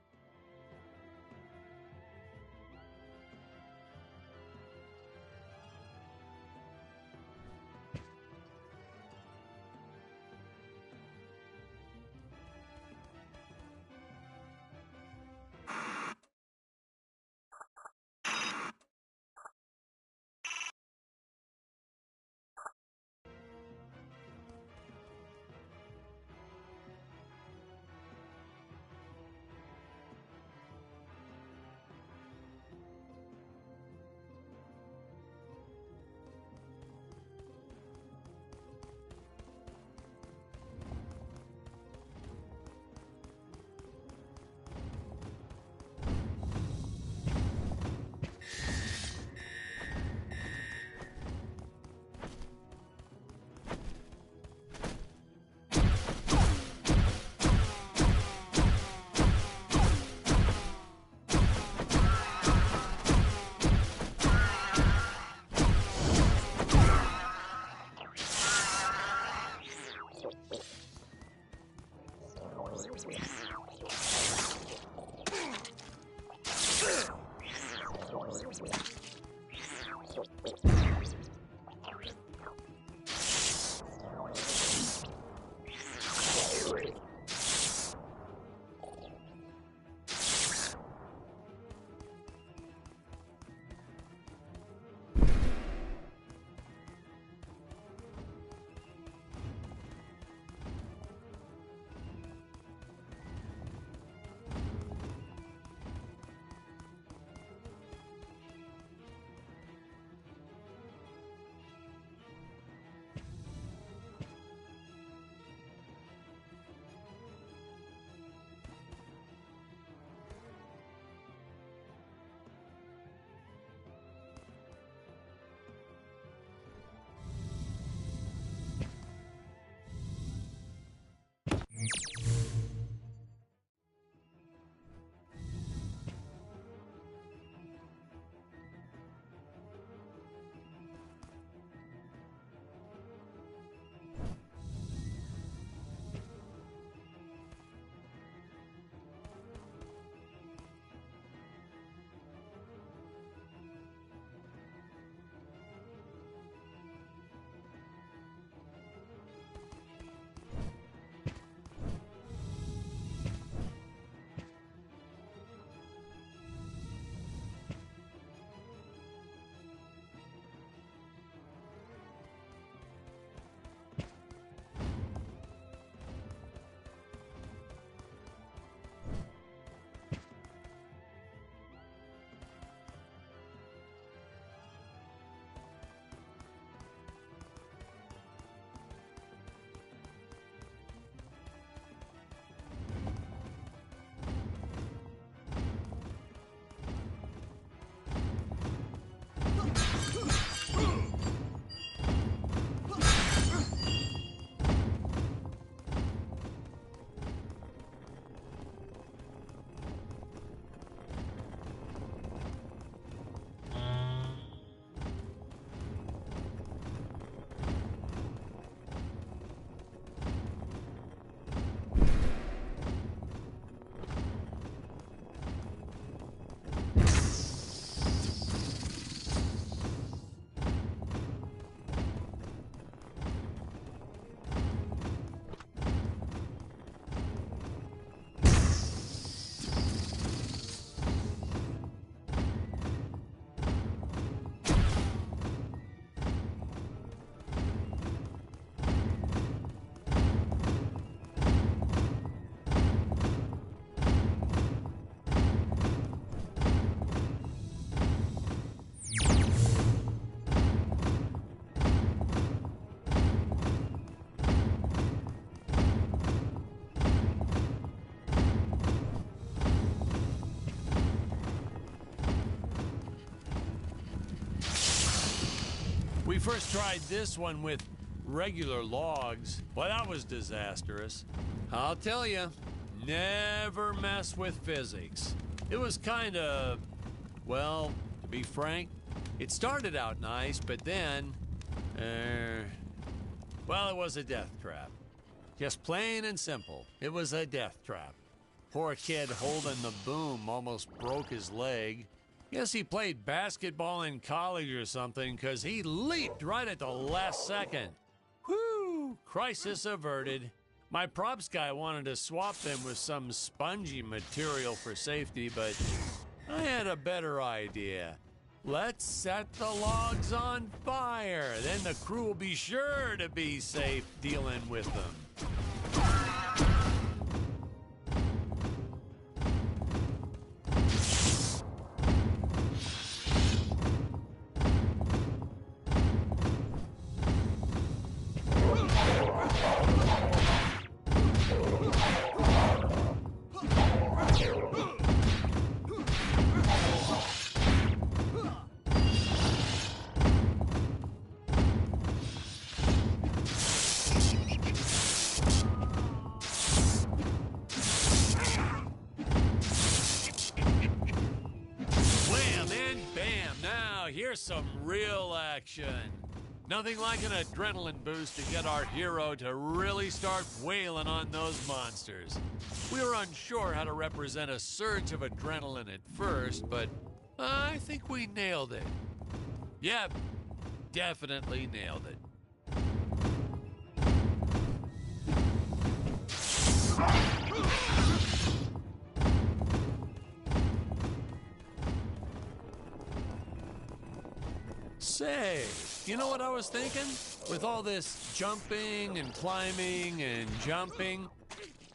We first tried this one with regular logs. Well, that was disastrous. I'll tell you, never mess with physics. It was kind of, well, to be frank, it started out nice, but then, well, it was a death trap. Just plain and simple, it was a death trap. Poor kid holding the boom almost broke his leg. Guess he played basketball in college or something, because he leaped right at the last second. Whew, crisis averted. My props guy wanted to swap them with some spongy material for safety, but I had a better idea. Let's set the logs on fire. Then the crew will be sure to be safe dealing with them. Here's some real action. Nothing like an adrenaline boost to get our hero to really start wailing on those monsters. We were unsure how to represent a surge of adrenaline at first, but I think we nailed it. Yep, definitely nailed it. Say, you know what I was thinking? With all this jumping and climbing and jumping,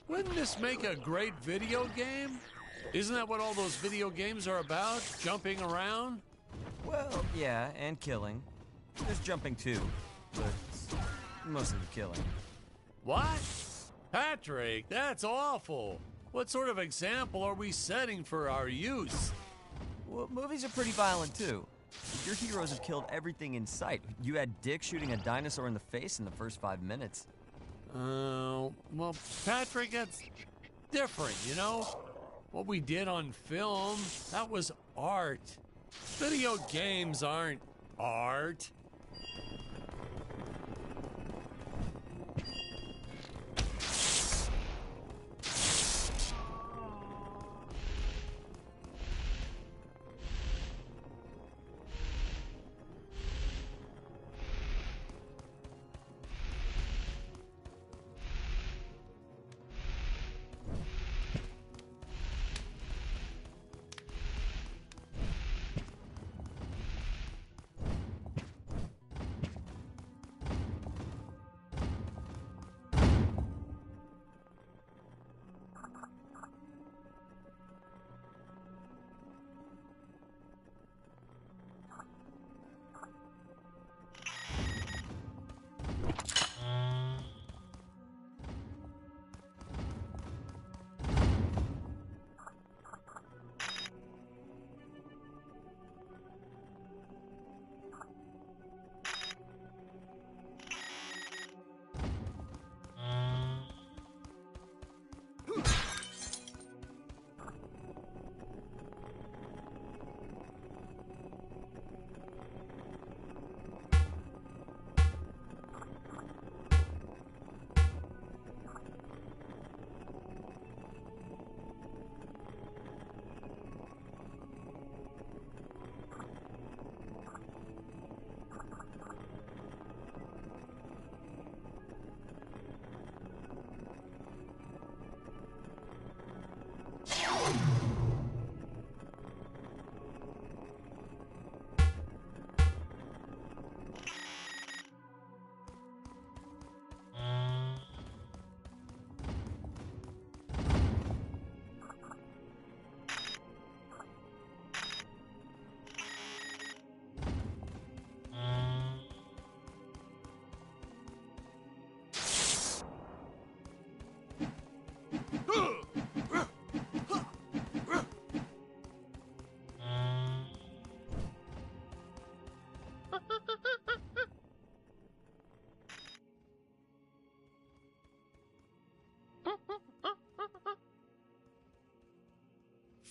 wouldn't this make a great video game? Isn't that what all those video games are about? Jumping around? Well, yeah, and killing. There's jumping too, but mostly the killing. What? Patrick, that's awful. What sort of example are we setting for our youth? Well, movies are pretty violent too. Your heroes have killed everything in sight. You had Dick shooting a dinosaur in the face in the first 5 minutes. Well, Patrick, that's different, you know? What we did on film, that was art. Video games aren't art.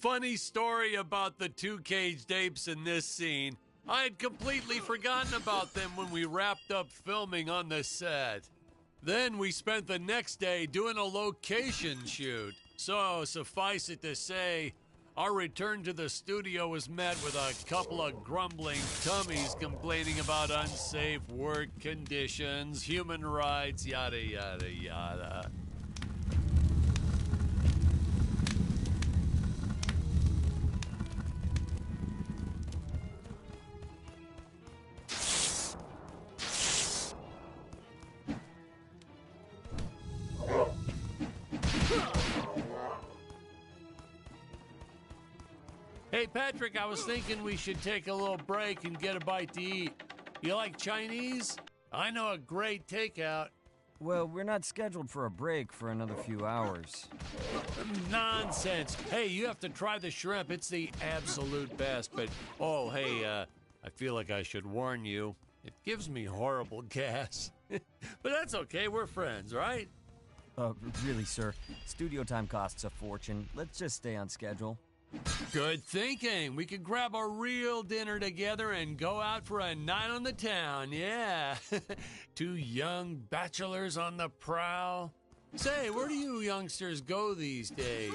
Funny story about the two caged apes in this scene. I had completely forgotten about them when we wrapped up filming on the set. Then we spent the next day doing a location shoot. So, suffice it to say, our return to the studio was met with a couple of grumbling tummies complaining about unsafe work conditions, human rights, yada, yada, yada. Hey, Patrick, I was thinking we should take a little break and get a bite to eat. You like Chinese? I know a great takeout. Well, we're not scheduled for a break for another few hours. Nonsense. Hey, you have to try the shrimp. It's the absolute best. But, oh, hey, I feel like I should warn you. It gives me horrible gas. But that's okay. We're friends, right? Really, sir. Studio time costs a fortune. Let's just stay on schedule. Good thinking. We could grab a real dinner together and go out for a night on the town, yeah. Two young bachelors on the prowl. Say, where do you youngsters go these days?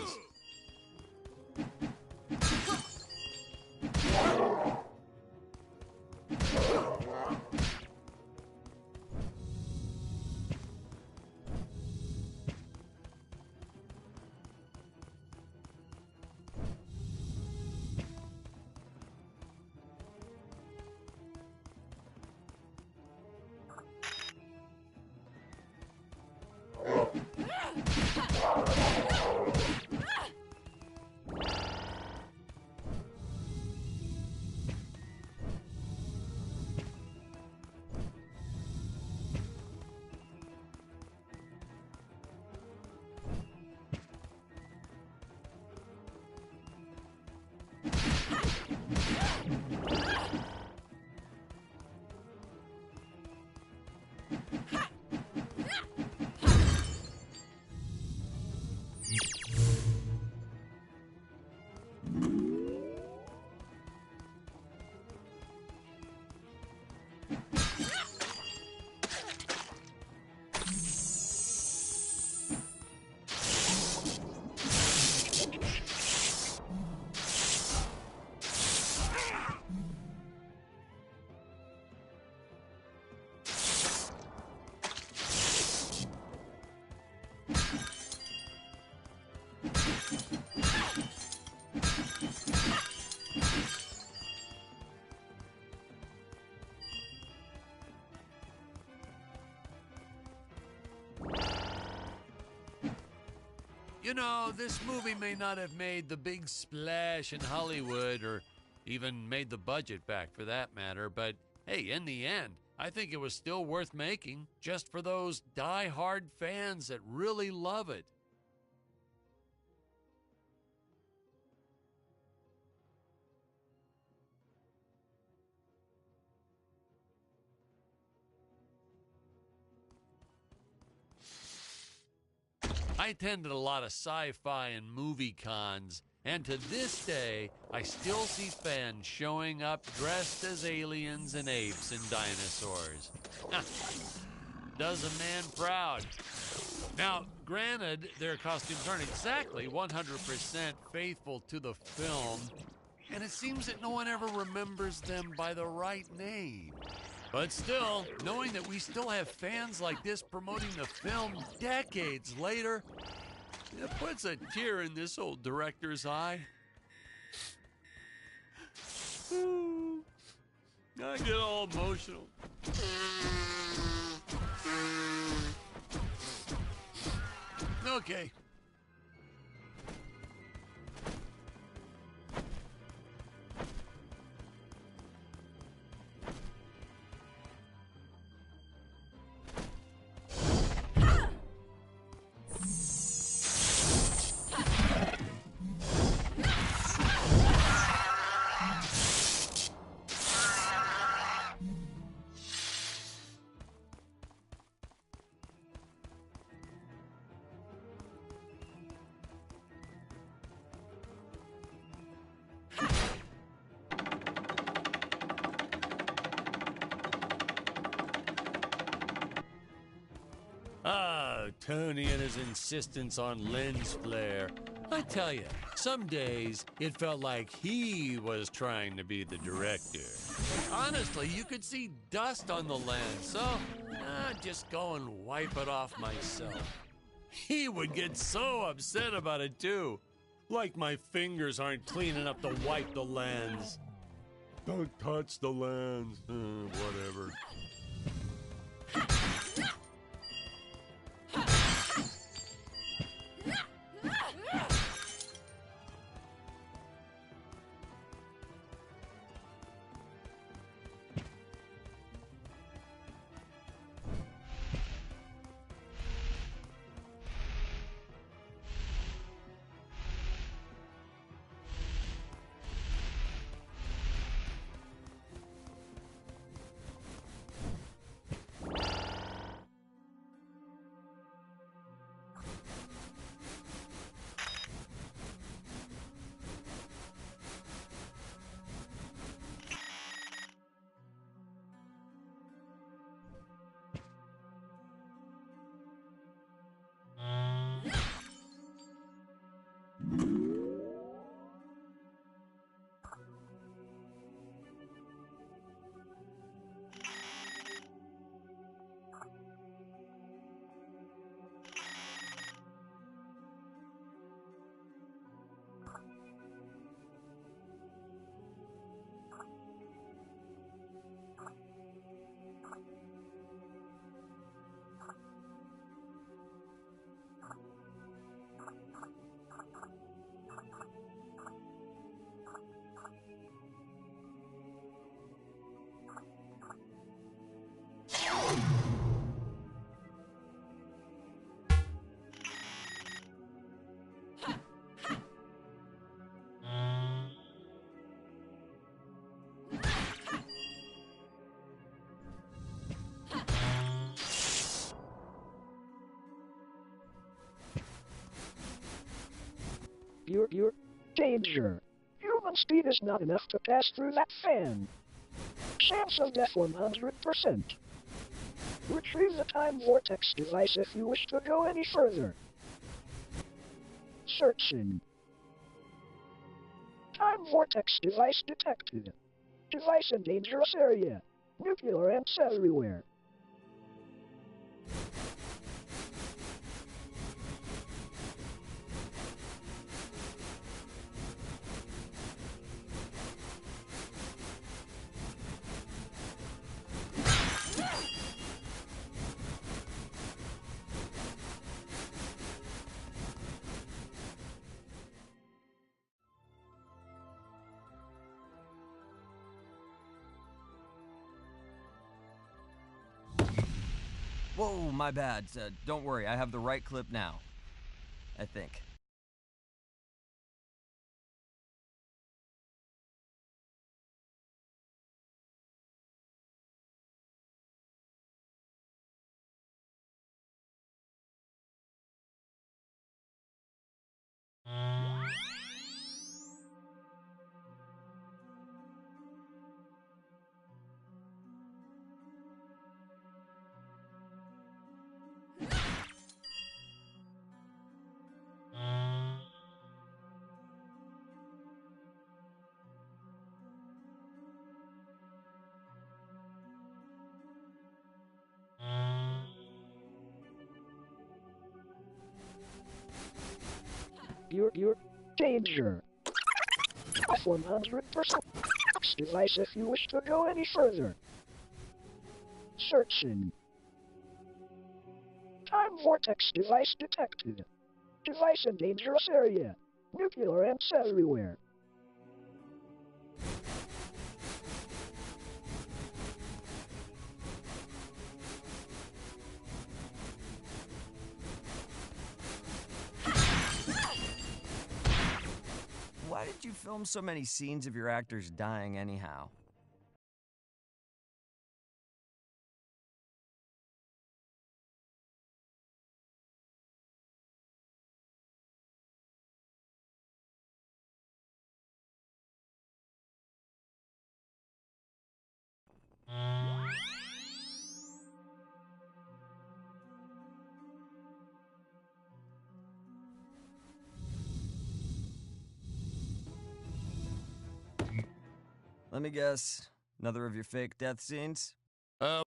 You know, this movie may not have made the big splash in Hollywood or even made the budget back for that matter, but hey, in the end, I think it was still worth making just for those die-hard fans that really love it. I attended a lot of sci-fi and movie cons, and to this day, I still see fans showing up dressed as aliens and apes and dinosaurs. Does a man proud. Now, granted, their costumes aren't exactly 100% faithful to the film, and it seems that no one ever remembers them by the right name. But still, knowing that we still have fans like this promoting the film decades later, it puts a tear in this old director's eye. I get all emotional. Okay. Tony and his insistence on lens flare. I tell you, some days it felt like he was trying to be the director. Honestly, you could see dust on the lens, so just go and wipe it off myself. He would get so upset about it too. Like my fingers aren't clean enough to wipe the lens. Don't touch the lens. Whatever. Your danger. Human speed is not enough to pass through that fan. Chance of death 100%. Retrieve the time vortex device if you wish to go any further. Searching. Time vortex device detected. Device in dangerous area. Nuclear amps everywhere. Whoa, my bad. Don't worry, I have the right clip now. I think. Your danger. 100% device if you wish to go any further. Searching. Time vortex device detected. Device in dangerous area. Nuclear amps everywhere. Why did you film so many scenes of your actors dying anyhow? Let me guess. Another of your fake death scenes? Uh,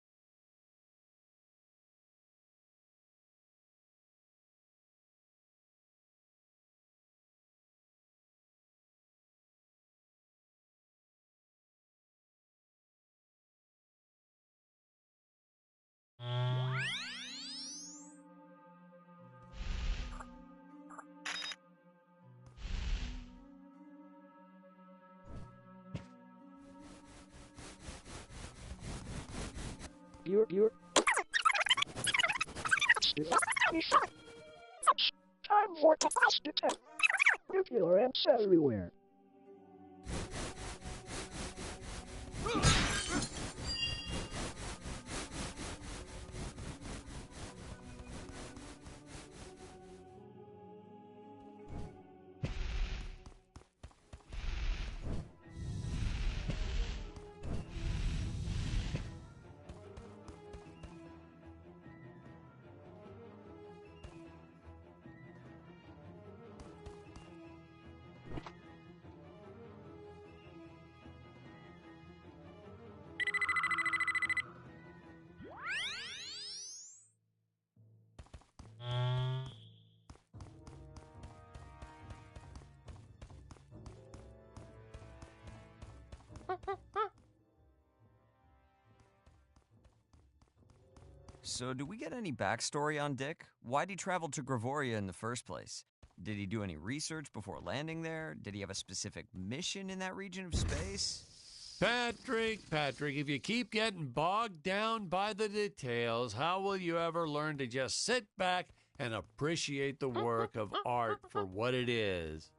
You're... Time vortex detect. Nuclear amps everywhere. So, do we get any backstory on Dick? Why'd he travel to Gravoria in the first place? Did he do any research before landing there? Did he have a specific mission in that region of space? Patrick, if you keep getting bogged down by the details, how will you ever learn to just sit back and appreciate the work of art for what it is?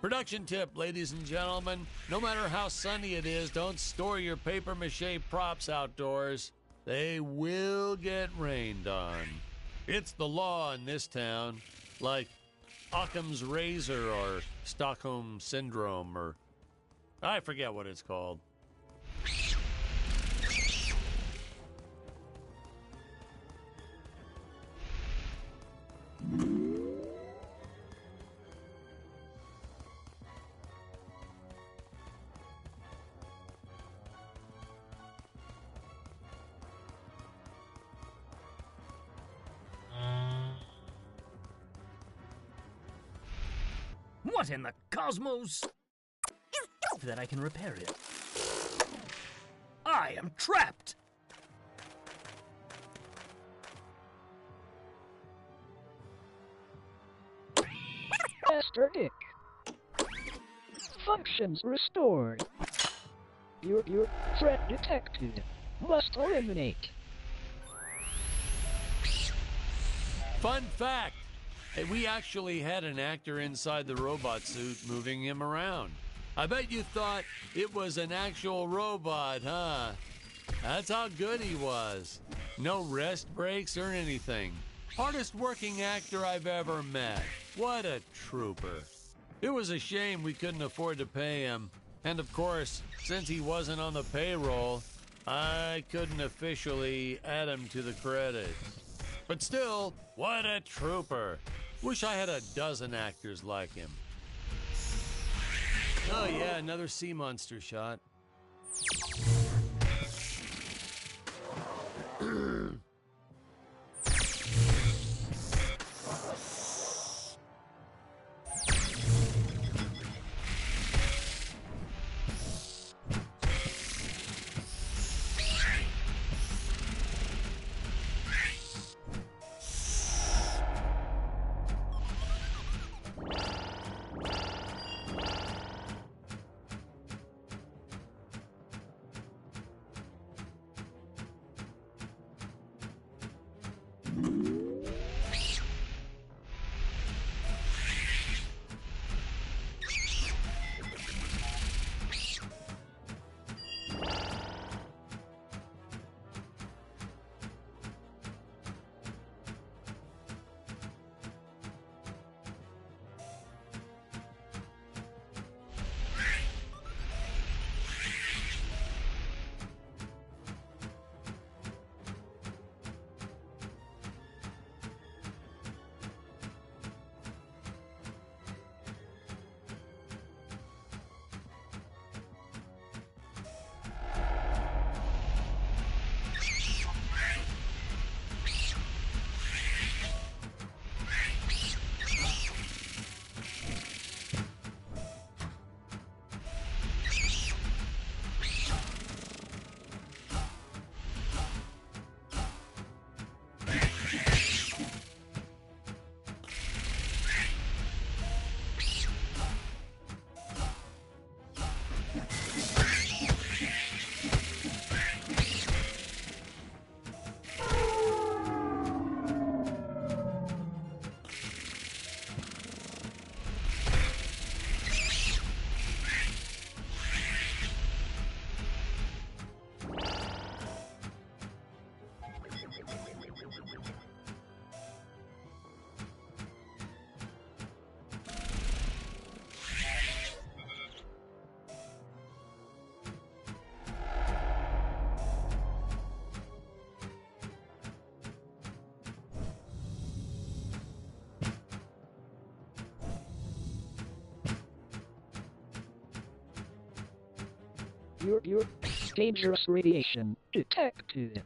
Production tip, ladies and gentlemen, no matter how sunny it is, don't store your papier-mâché props outdoors. They will get rained on. It's the law in this town, like Occam's razor or Stockholm Syndrome, or I forget what it's called. What in the cosmos? That I can repair it. I am trapped! Master Dick. Functions restored. Your threat detected. Must eliminate. Fun fact, we actually had an actor inside the robot suit moving him around. I bet you thought it was an actual robot, huh? That's how good he was. No rest breaks or anything. Hardest working actor I've ever met. What a trooper. It was a shame we couldn't afford to pay him. And of course, since he wasn't on the payroll, I couldn't officially add him to the credits. But still, what a trooper. Wish I had a dozen actors like him. Oh yeah, another sea monster shot. You're dangerous radiation detected.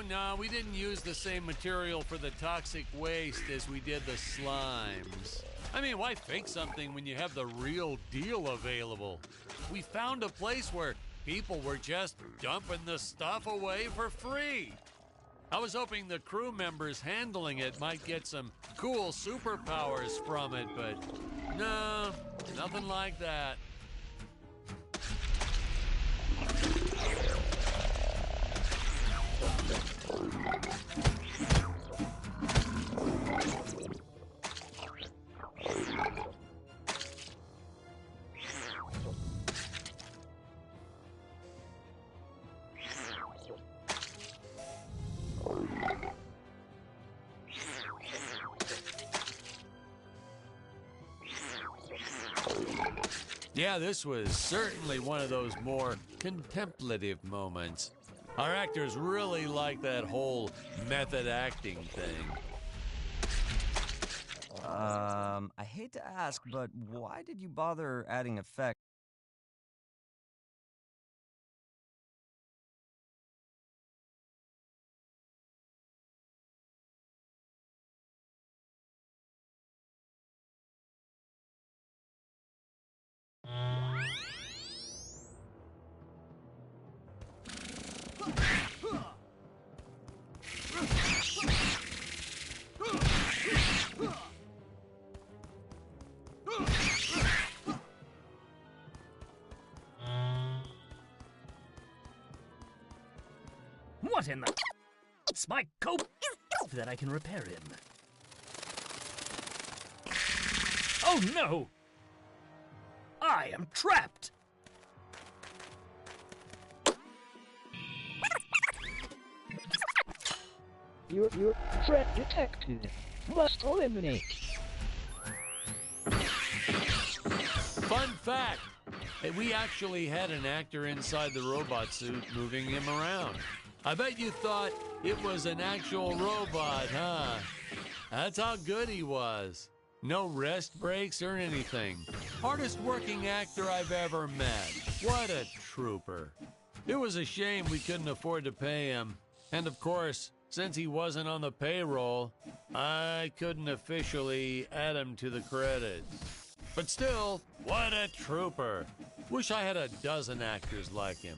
No, we didn't use the same material for the toxic waste as we did the slimes. I mean, why fake something when you have the real deal available? We found a place where people were just dumping the stuff away for free. I was hoping the crew members handling it might get some cool superpowers from it, but no, nothing like that. Yeah, this was certainly one of those more contemplative moments. Our actors really like that whole method acting thing. I hate to ask, but why did you bother adding effects? What in the... It's my coat that I can repair him. Oh no! I am trapped! You're threat detected. Must eliminate. Fun fact, we actually had an actor inside the robot suit moving him around. I bet you thought it was an actual robot, huh? That's how good he was. No rest breaks or anything. Hardest working actor I've ever met. What a trooper. It was a shame we couldn't afford to pay him. And of course, since he wasn't on the payroll, I couldn't officially add him to the credits. But still, what a trooper. Wish I had a dozen actors like him.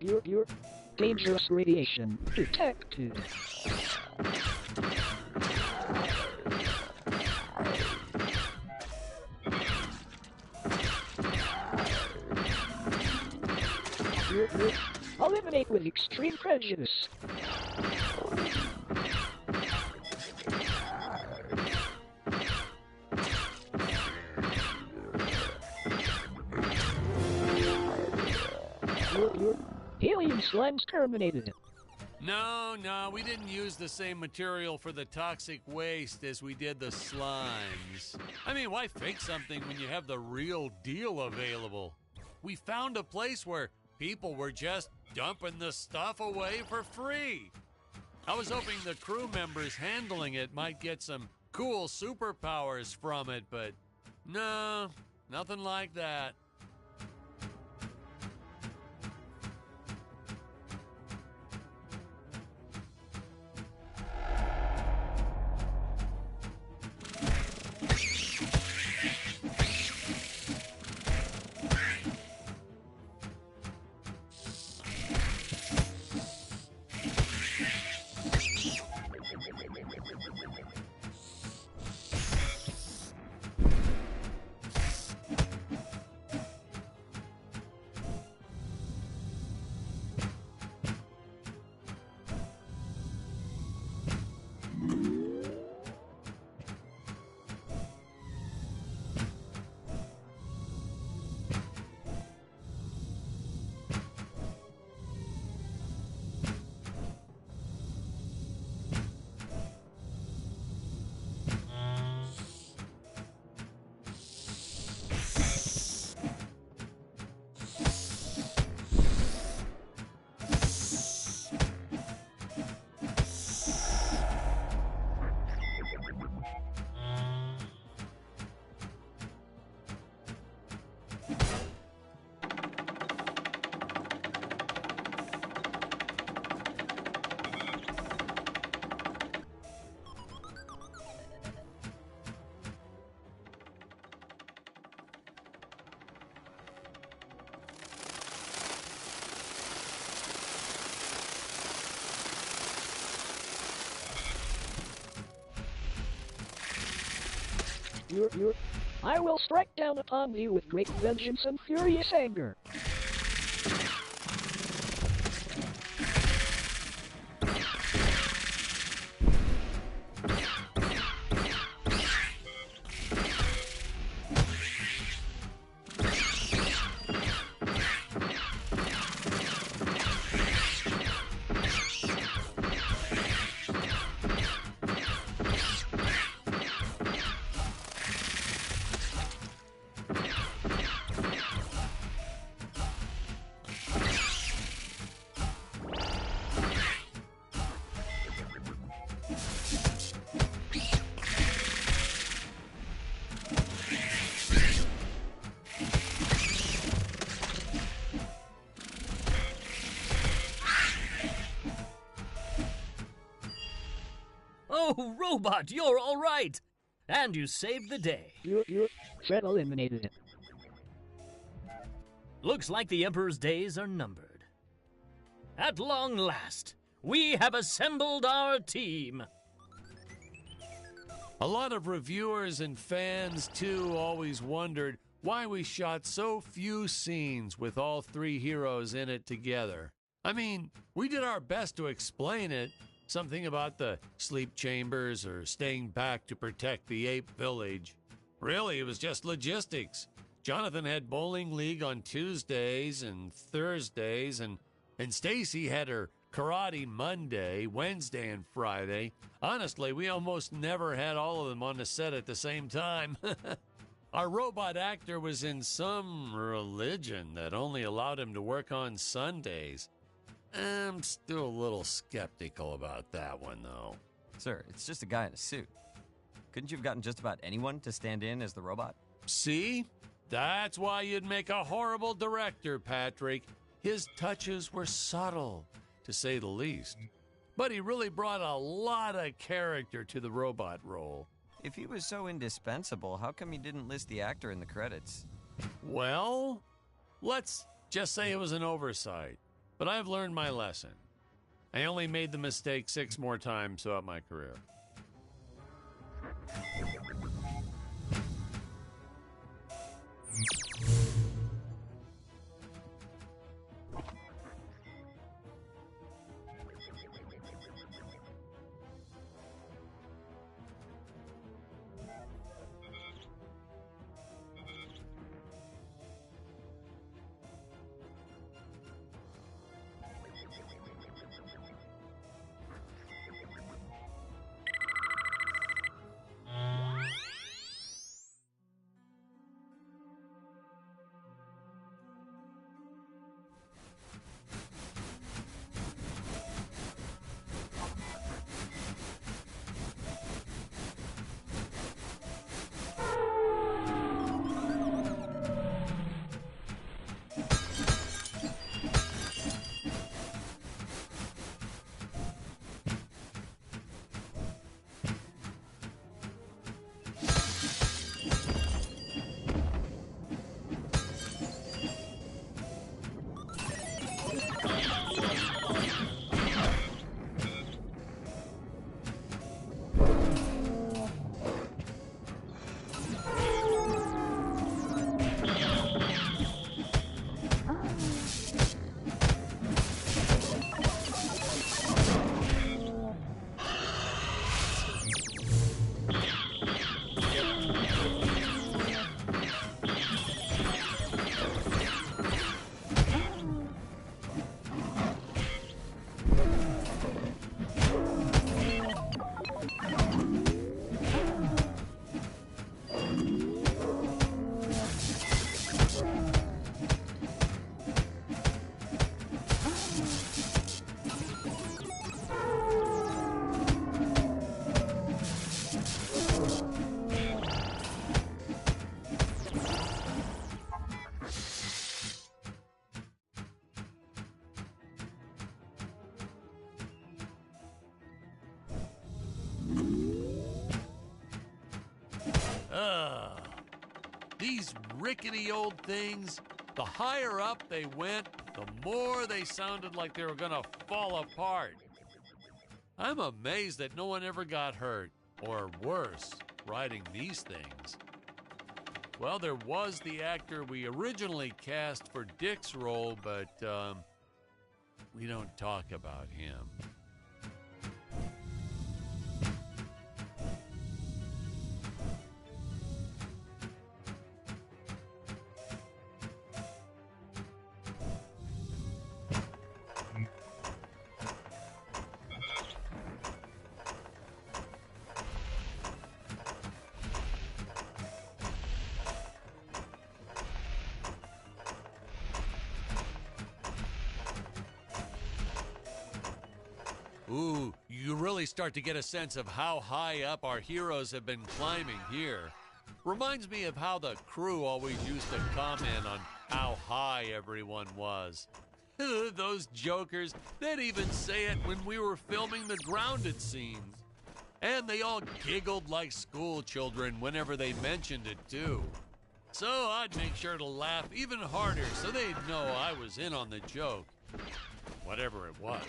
You're dangerous radiation detected. You're eliminate with extreme prejudice. Your alien slime's terminated. No, we didn't use the same material for the toxic waste as we did the slimes. I mean, why fake something when you have the real deal available? We found a place where people were just dumping the stuff away for free. I was hoping the crew members handling it might get some cool superpowers from it, but no, nothing like that. I will strike down upon you with great vengeance and furious anger. Oh, Robot, you're all right! And you saved the day. You're Fred eliminated it. Looks like the Emperor's days are numbered. At long last, we have assembled our team. A lot of reviewers and fans, too, always wondered why we shot so few scenes with all three heroes in it together. I mean, we did our best to explain it. Something about the sleep chambers or staying back to protect the ape village. Really, it was just logistics. Jonathan had bowling league on Tuesdays and Thursdays, and Stacy had her karate Monday, Wednesday, and Friday. Honestly, we almost never had all of them on the set at the same time. Our robot actor was in some religion that only allowed him to work on Sundays. I'm still a little skeptical about that one, though. Sir, it's just a guy in a suit. Couldn't you have gotten just about anyone to stand in as the robot? See? That's why you'd make a horrible director, Patrick. His touches were subtle, to say the least. But he really brought a lot of character to the robot role. If he was so indispensable, how come you didn't list the actor in the credits? Well, let's just say it was an oversight. But I've learned my lesson. I only made the mistake 6 more times throughout my career. These rickety old things, the higher up they went, the more they sounded like they were going to fall apart. I'm amazed that no one ever got hurt, or worse, riding these things. Well, there was the actor we originally cast for Dick's role, but we don't talk about him. Ooh, you really start to get a sense of how high up our heroes have been climbing here. Reminds me of how the crew always used to comment on how high everyone was. Those jokers, they'd even say it when we were filming the grounded scenes. And they all giggled like school children whenever they mentioned it too. So I'd make sure to laugh even harder so they'd know I was in on the joke. Whatever it was.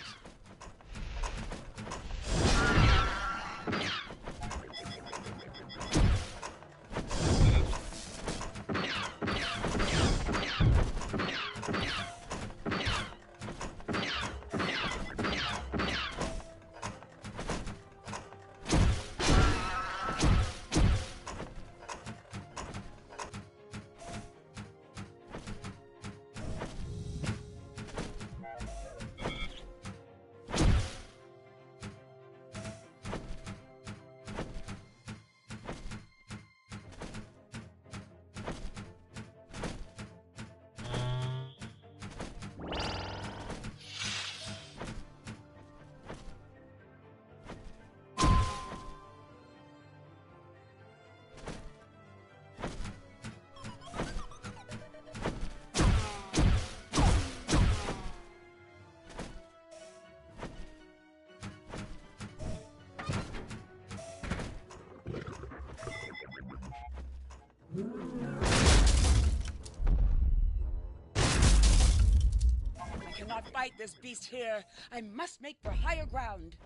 cannot fight this beast here. I must make for higher ground.